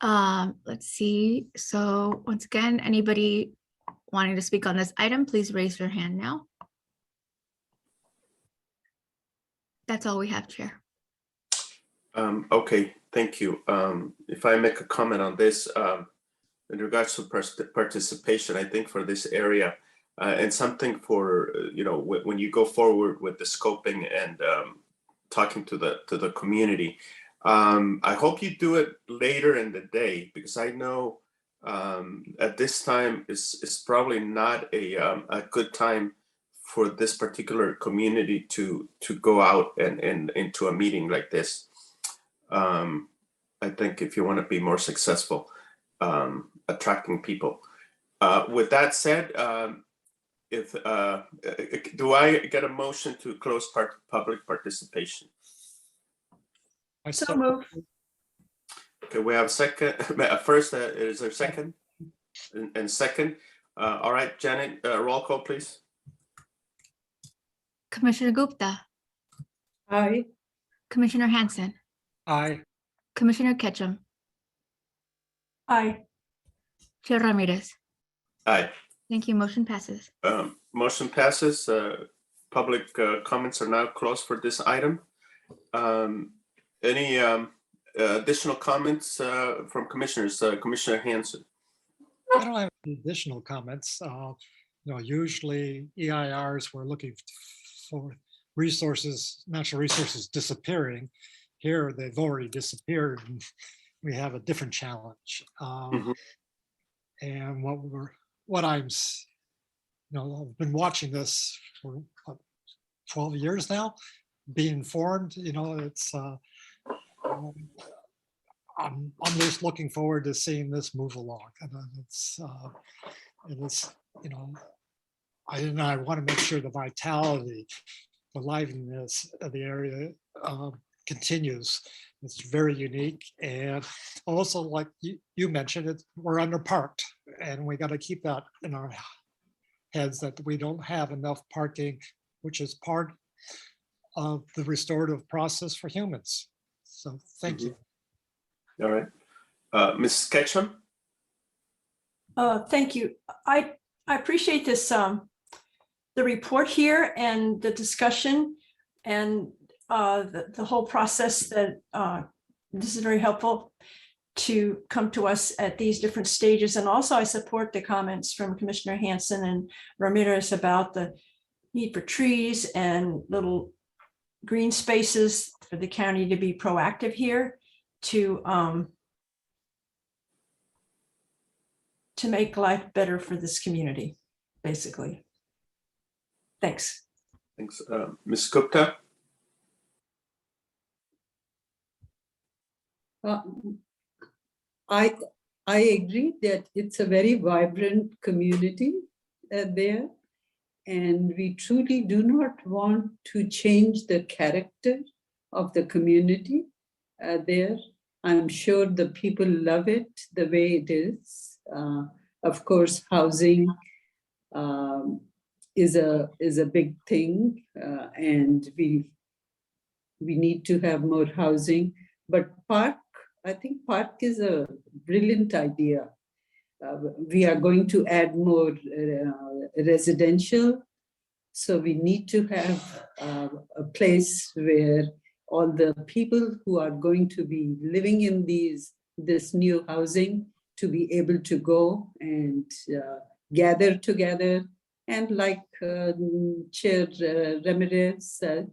Let's see. So once again, anybody wanting to speak on this item, please raise your hand now. That's all we have, Chair. Okay, thank you. If I make a comment on this, in regards to participation, I think for this area, and something for, when you go forward with the scoping and talking to the community, I hope you do it later in the day, because I know at this time is probably not a good time for this particular community to go out and into a meeting like this. I think if you want to be more successful attracting people. With that said, do I get a motion to close public participation? So move. Okay, we have a second. First, is there a second? And second. All right, Janet, roll call, please. Commissioner Gupta, Aye. Commissioner Hanson, Aye. Commissioner Ketchum, Aye. Chair Ramirez. Aye. Thank you. Motion passes. Motion passes. Public comments are now closed for this item. Any additional comments from commissioners? Commissioner Hanson. I don't have any additional comments. Usually EIRs, we're looking for resources, natural resources disappearing. Here, they've already disappeared, and we have a different challenge. And I've been watching this for 12 years now, being informed. It's I'm just looking forward to seeing this move along, and I want to make sure the vitality, the liveliness of the area continues. It's very unique, and also, like you mentioned, we're underparked, and we got to keep that in our heads that we don't have enough parking, which is part of the restorative process for humans. So thank you. All right, Ms. Ketchum. Thank you. I appreciate this, the report here and the discussion and the whole process that this is very helpful to come to us at these different stages. And also I support the comments from Commissioner Hanson and Ramirez about the need for trees and little green spaces for the county to be proactive here to make life better for this community, basically. Thanks. Thanks. Ms. Gupta. I agree that it's a very vibrant community there, and we truly do not want to change the character of the community there. I'm sure the people love it the way it is. Of course, housing is a big thing, and we need to have more housing. But I think park is a brilliant idea. We are going to add more residential, so we need to have a place where all the people who are going to be living in this new housing to be able to go and gather together, and like Chair Ramirez said,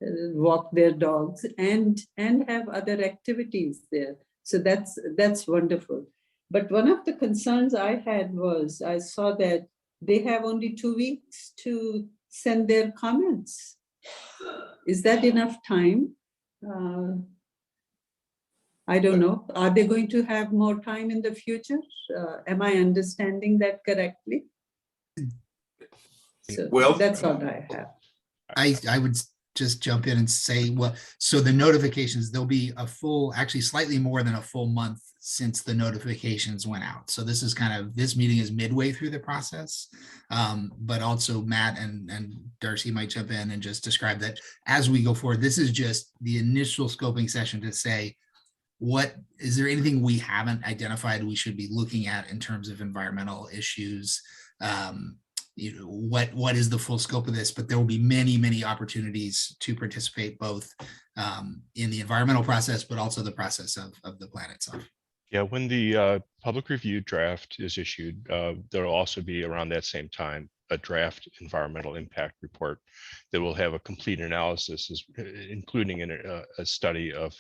walk their dogs and have other activities there. So that's wonderful. But one of the concerns I had was I saw that they have only 2 weeks to send their comments. Is that enough time? I don't know. Are they going to have more time in the future? Am I understanding that correctly? So Well, that's all I have. I would just jump in and say, well, so the notifications, there'll be actually slightly more than a full month since the notifications went out. So this is this meeting is midway through the process. But also Matt and Darcy might jump in and just describe that as we go forward. This is just the initial scoping session to say, is there anything we haven't identified we should be looking at in terms of environmental issues what is the full scope of this, but there will be many opportunities to participate both in the environmental process, but also the process of the plan itself. Yeah, when the public review draft is issued, there'll also be around that same time a draft environmental impact report that will have a complete analysis, including a study of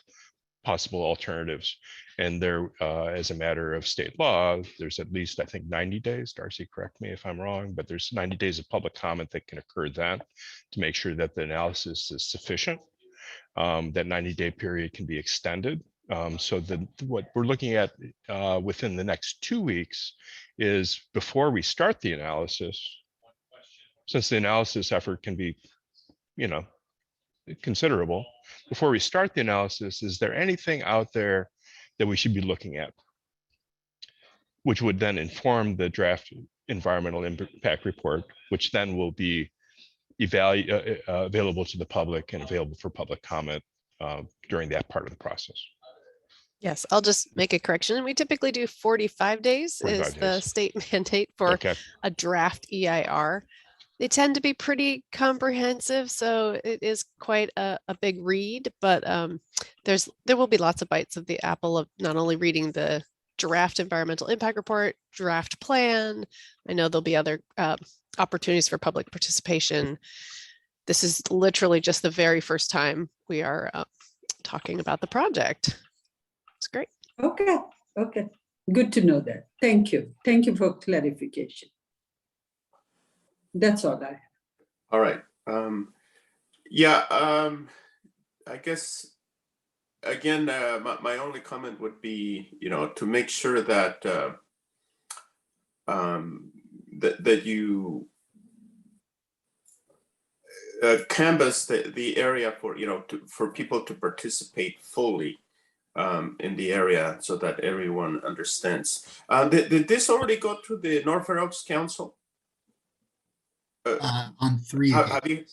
possible alternatives. And there, as a matter of state law, there's at least, I think, 90 days. Darcy, correct me if I'm wrong, but there's 90 days of public comment that can occur then to make sure that the analysis is sufficient. That 90-day period can be extended. So what we're looking at within the next 2 weeks is before we start the analysis, since the analysis effort can be, considerable, before we start the analysis, is there anything out there that we should be looking at, which would then inform the draft environmental impact report, which then will be available to the public and available for public comment during that part of the process. Yes, I'll just make a correction. We typically do 45 days 45 is the days. state mandate for Okay. a draft EIR. They tend to be pretty comprehensive, so it is quite a big read, but there will be lots of bites of the apple of not only reading the draft environmental impact report, draft plan. I know there'll be other opportunities for public participation. This is literally just the very first time we are talking about the project. It's great. Okay. Good to know that. Thank you. Thank you for clarification. That's all I have. All right. I guess, again, my only comment would be, to make sure that that you canvas the area for, for people to participate fully in the area so that everyone understands. Did this already go to the North Fair Oaks Council? On 3 occasions. Have you?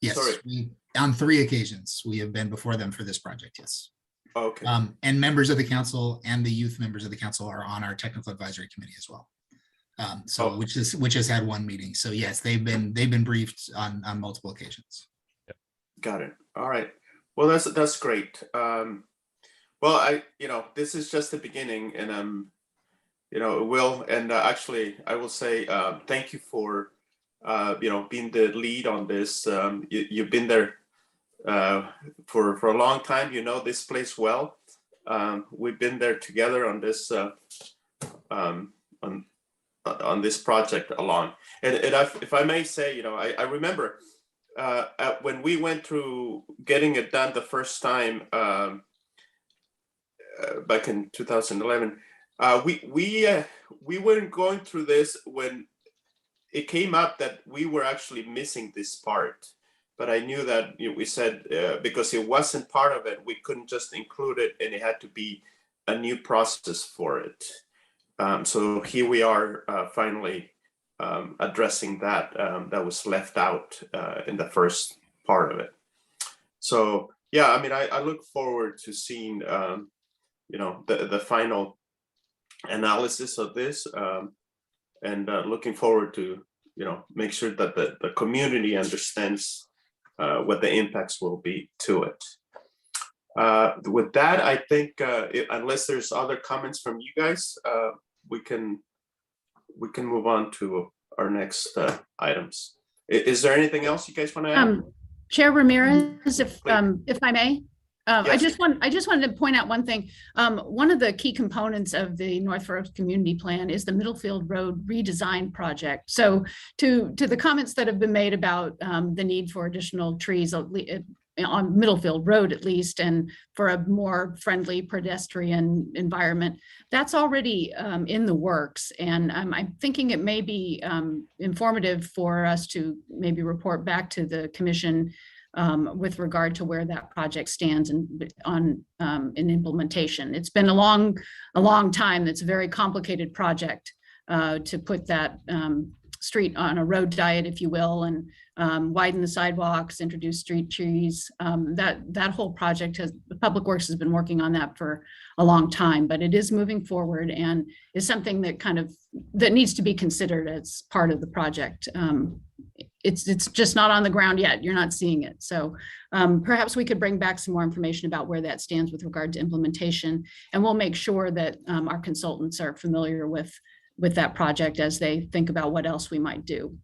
Yes, Sorry. on 3 occasions, we have been before them for this project, yes. Okay. And members of the council and the youth members of the council are on our technical advisory committee as well. Which has had 1 meeting. So yes, they've been briefed on multiple occasions. Got it. All right. Well, that's great. Well, this is just the beginning, and actually, I will say thank you for being the lead on this. You've been there for a long time. You know this place well. We've been there together on this on this project along. And if I may say, I remember when we went through getting it done the first time back in 2011, we weren't going through this when it came up that we were actually missing this part. But I knew that we said because it wasn't part of it, we couldn't just include it, and it had to be a new process for it. So here we are finally addressing that that was left out in the first part of it. So yeah, I mean, I look forward to seeing the final analysis of this, and looking forward to make sure that the community understands what the impacts will be to it. With that, I think unless there's other comments from you guys, we can move on to our next items. Is there anything else you guys want to add? Chair Ramirez, if I may. Yes. I just wanted to point out one thing. One of the key components of the North Fair Oaks Community Plan is the Middlefield Road redesign project. So to the comments that have been made about the need for additional trees on Middlefield Road at least, and for a more friendly pedestrian environment, that's already in the works. And I'm thinking it may be informative for us to maybe report back to the commission with regard to where that project stands in implementation. It's been a long time. It's a very complicated project to put that street on a road diet, if you will, and widen the sidewalks, introduce street trees. That whole project the Public Works has been working on that for a long time, but it is moving forward and is something that needs to be considered as part of the project. It's just not on the ground yet. You're not seeing it. So perhaps we could bring back some more information about where that stands with regard to implementation, and we'll make sure that our consultants are familiar with that project as they think about what else we might do.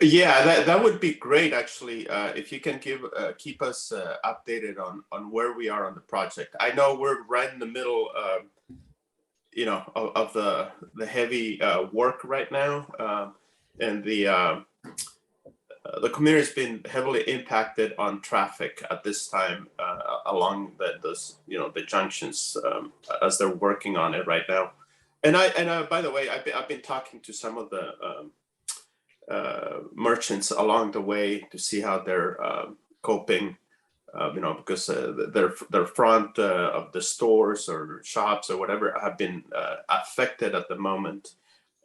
Yeah, that would be great, actually, if you can keep us updated on where we are on the project. I know we're right in the middle, of the heavy work right now, and the community has been heavily impacted on traffic at this time along the junctions as they're working on it right now. And by the way, I've been talking to some of the merchants along the way to see how they're coping, because their front of the stores or shops or whatever have been affected at the moment,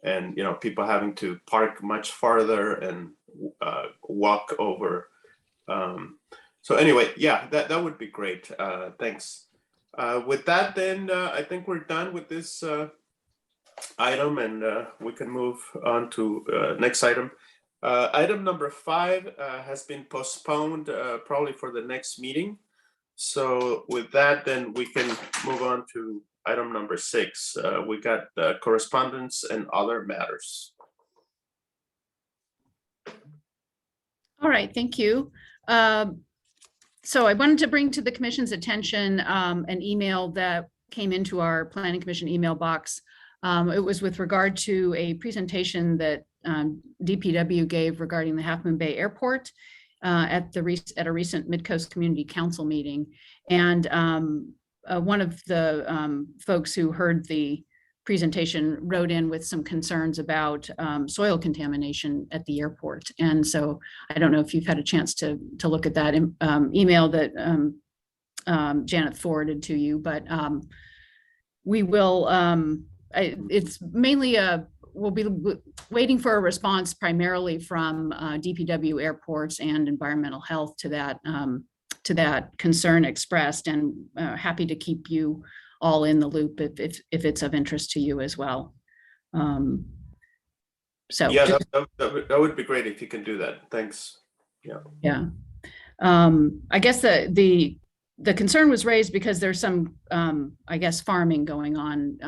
and people having to park much farther and walk over. So anyway, yeah, that would be great. Thanks. With that, then I think we're done with this item, and we can move on to next item. Item number 5 has been postponed probably for the next meeting. So with that, then we can move on to item number 6. We got correspondence and other matters. All right, thank you. So I wanted to bring to the Commission's attention an email that came into our Planning Commission email box. It was with regard to a presentation that DPW gave regarding the Half Moon Bay Airport at a recent Midcoast Community Council meeting. And one of the folks who heard the presentation wrote in with some concerns about soil contamination at the airport. And so I don't know if you've had a chance to look at that email that Janet forwarded to you, but we will, it's mainly we'll be waiting for a response primarily from DPW airports and environmental health to that concern expressed, and happy to keep you all in the loop if it's of interest to you as well. So yeah, that would be great if you can do that. Thanks. Yeah. I guess the concern was raised because there's some, I guess, farming going on.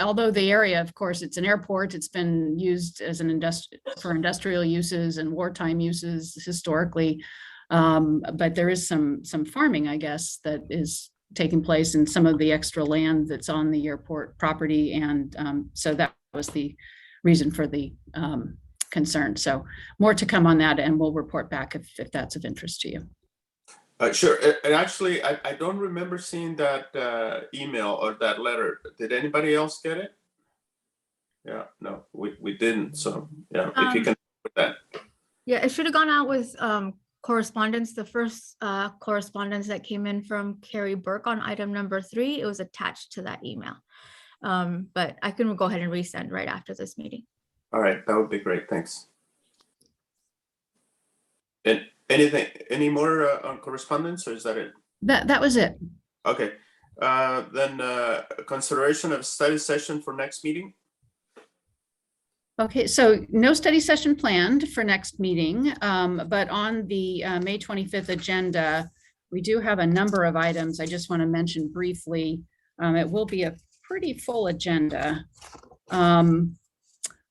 Although the area, of course, it's an airport, it's been used as for industrial uses and wartime uses historically. But there is some farming, I guess, that is taking place in some of the extra land that's on the airport property. And so that was the reason for the concern. So more to come on that, and we'll report back if that's of interest to you. Sure. And actually, I don't remember seeing that email or that letter. Did anybody else get it? Yeah, no, we didn't. So yeah, if you can put that. Yeah, it should have gone out with correspondence. The first correspondence that came in from Carrie Burke on item number 3, it was attached to that email. But I can go ahead and resend right after this meeting. All right, that would be great. Thanks. And any more on correspondence, or is that it? That was it. Okay. Then consideration of study session for next meeting. Okay, so no study session planned for next meeting, but on the May 25th agenda, we do have a number of items I just want to mention briefly. It will be a pretty full agenda.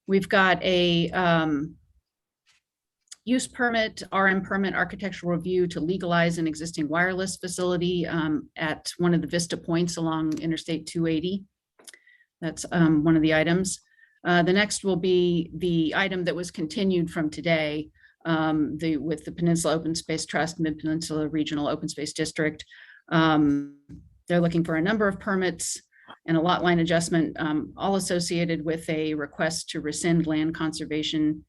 We've got a use permit, RM permit architectural review to legalize an existing wireless facility at one of the Vista points along Interstate 280. That's one of the items. The next will be the item that was continued from today with the Peninsula Open Space Trust, Mid-Peninsula Regional Open Space District. They're looking for a number of permits and a lot line adjustment, all associated with a request to rescind Land Conservation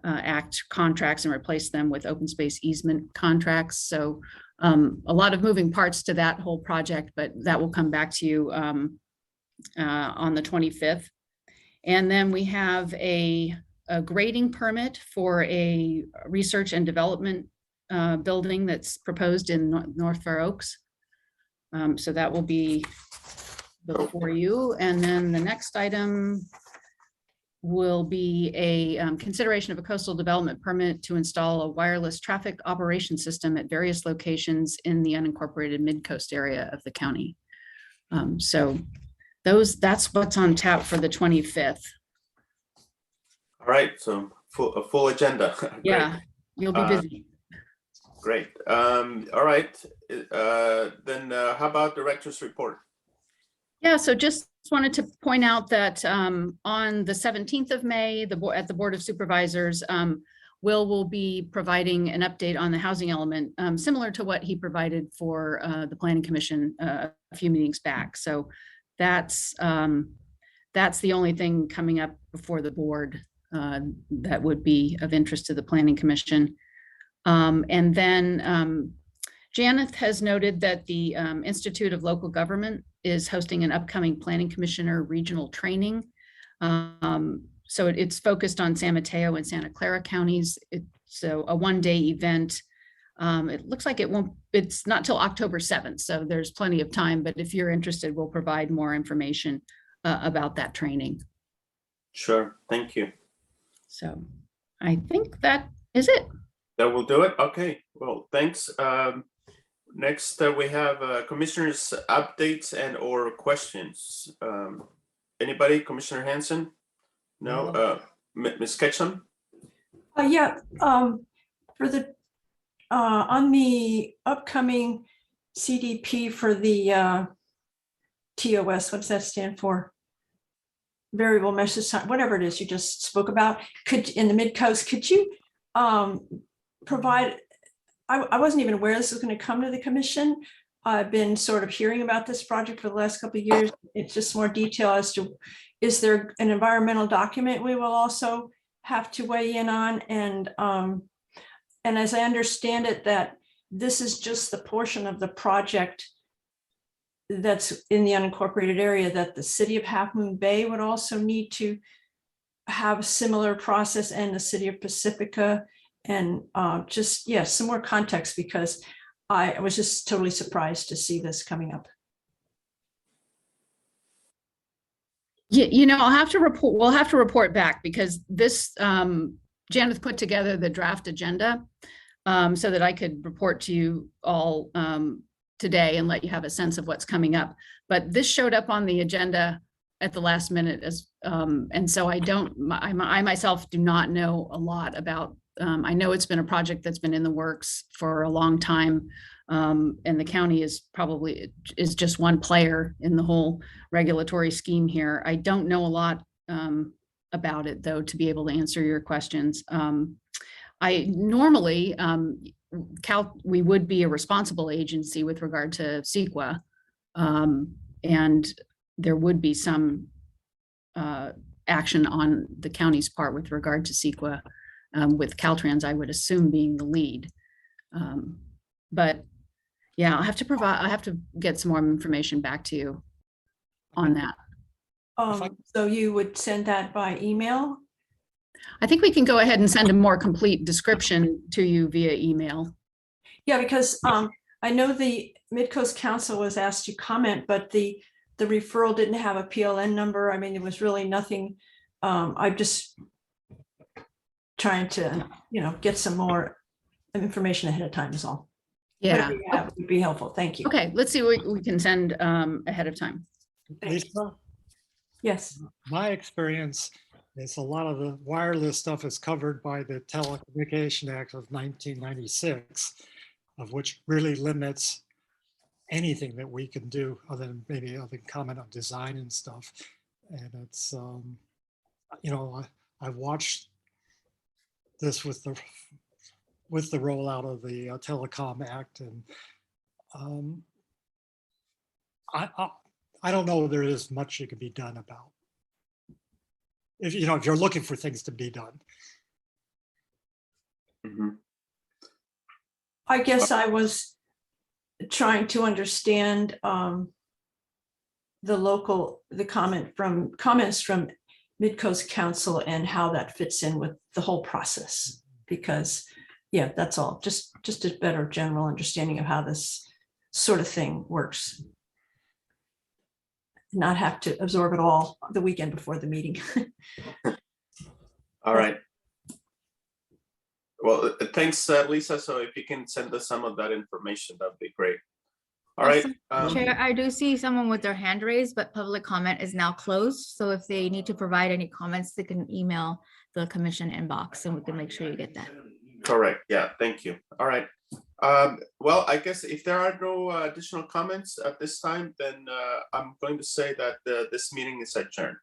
Act contracts and replace them with open space easement contracts. So a lot of moving parts to that whole project, but that will come back to you on the 25th. And then we have a grading permit for a research and development building that's proposed in North Fair Oaks. So that will be before you. And then the next item will be a consideration of a coastal development permit to install a wireless traffic operation system at various locations in the unincorporated mid-coast area of the county. So that's what's on tap for the 25th. All right, so a full agenda. Yeah, you'll be busy. Great. All right. Then how about director's report? Yeah, so just wanted to point out that on the 17th of May, at the Board of Supervisors, will be providing an update on the housing element, similar to what he provided for the Planning Commission a few meetings back. So that's the only thing coming up before the board that would be of interest to the Planning Commission. And then Janeth has noted that the Institute of Local Government is hosting an upcoming Planning Commissioner regional training. So it's focused on San Mateo and Santa Clara counties. It's a one-day event. It looks like it's not till October 7th, so there's plenty of time, but if you're interested, we'll provide more information about that training. Sure, thank you. So I think that is it. That will do it. Okay, well, thanks. Next, we have commissioners' updates and or questions. Anybody? Commissioner Hanson? No. Ms. Ketchum? Yeah. For the on the upcoming CDP for the TOS, what does that stand for? Variable message time, whatever it is you just spoke about. In the mid-coast, could you provide? I wasn't even aware this was going to come to the commission. I've been sort of hearing about this project for the last couple of years. It's just more detail as to, is there an environmental document we will also have to weigh in on? And as I understand it, that this is just the portion of the project that's in the unincorporated area, that the city of Half Moon Bay would also need to have a similar process, and the city of Pacifica. And just, yeah, some more context, because I was just totally surprised to see this coming up. You know, I'll have to report, we'll have to report back, because this, Janeth put together the draft agenda so that I could report to you all today and let you have a sense of what's coming up. But this showed up on the agenda at the last minute, and so I myself do not know a lot about. I know it's been a project that's been in the works for a long time, and the county is just one player in the whole regulatory scheme here. I don't know a lot about it, though, to be able to answer your questions. I normally, we would be a responsible agency with regard to CEQA, and there would be some action on the county's part with regard to CEQA, with Caltrans, I would assume, being the lead. But yeah, I have to get some more information back to you on that. So you would send that by email? I think we can go ahead and send a more complete description to you via email. Yeah, because I know the Midcoast Council was asked to comment, but the referral didn't have a PLN number. I mean, it was really nothing. I'm just trying to, get some more information ahead of time is all. Yeah, that would be helpful. Thank you. Okay, let's see what we can send ahead of time. Lisa? Yes. My experience is a lot of the wireless stuff is covered by the Telecommunication Act of 1996, of which really limits anything that we can do other than maybe other comment on design and stuff. And it's, I watched this with the rollout of the Telecom Act, and I don't know if there is much that can be done about. If you're looking for things to be done. Mm-hmm. I guess I was trying to understand the comments from Mid-Coast Council and how that fits in with the whole process. Because, yeah, that's all, just a better general understanding of how this sort of thing works. Not have to absorb it all the weekend before the meeting. All right. Well, thanks, Lisa. So if you can send us some of that information, that'd be great. All right. Chair, I do see someone with their hand raised, but public comment is now closed. So if they need to provide any comments, they can email the commission inbox and we can make sure you get that. Correct. Yeah, thank you. All right. Well, I guess if there are no additional comments at this time, then I'm going to say that this meeting is adjourned.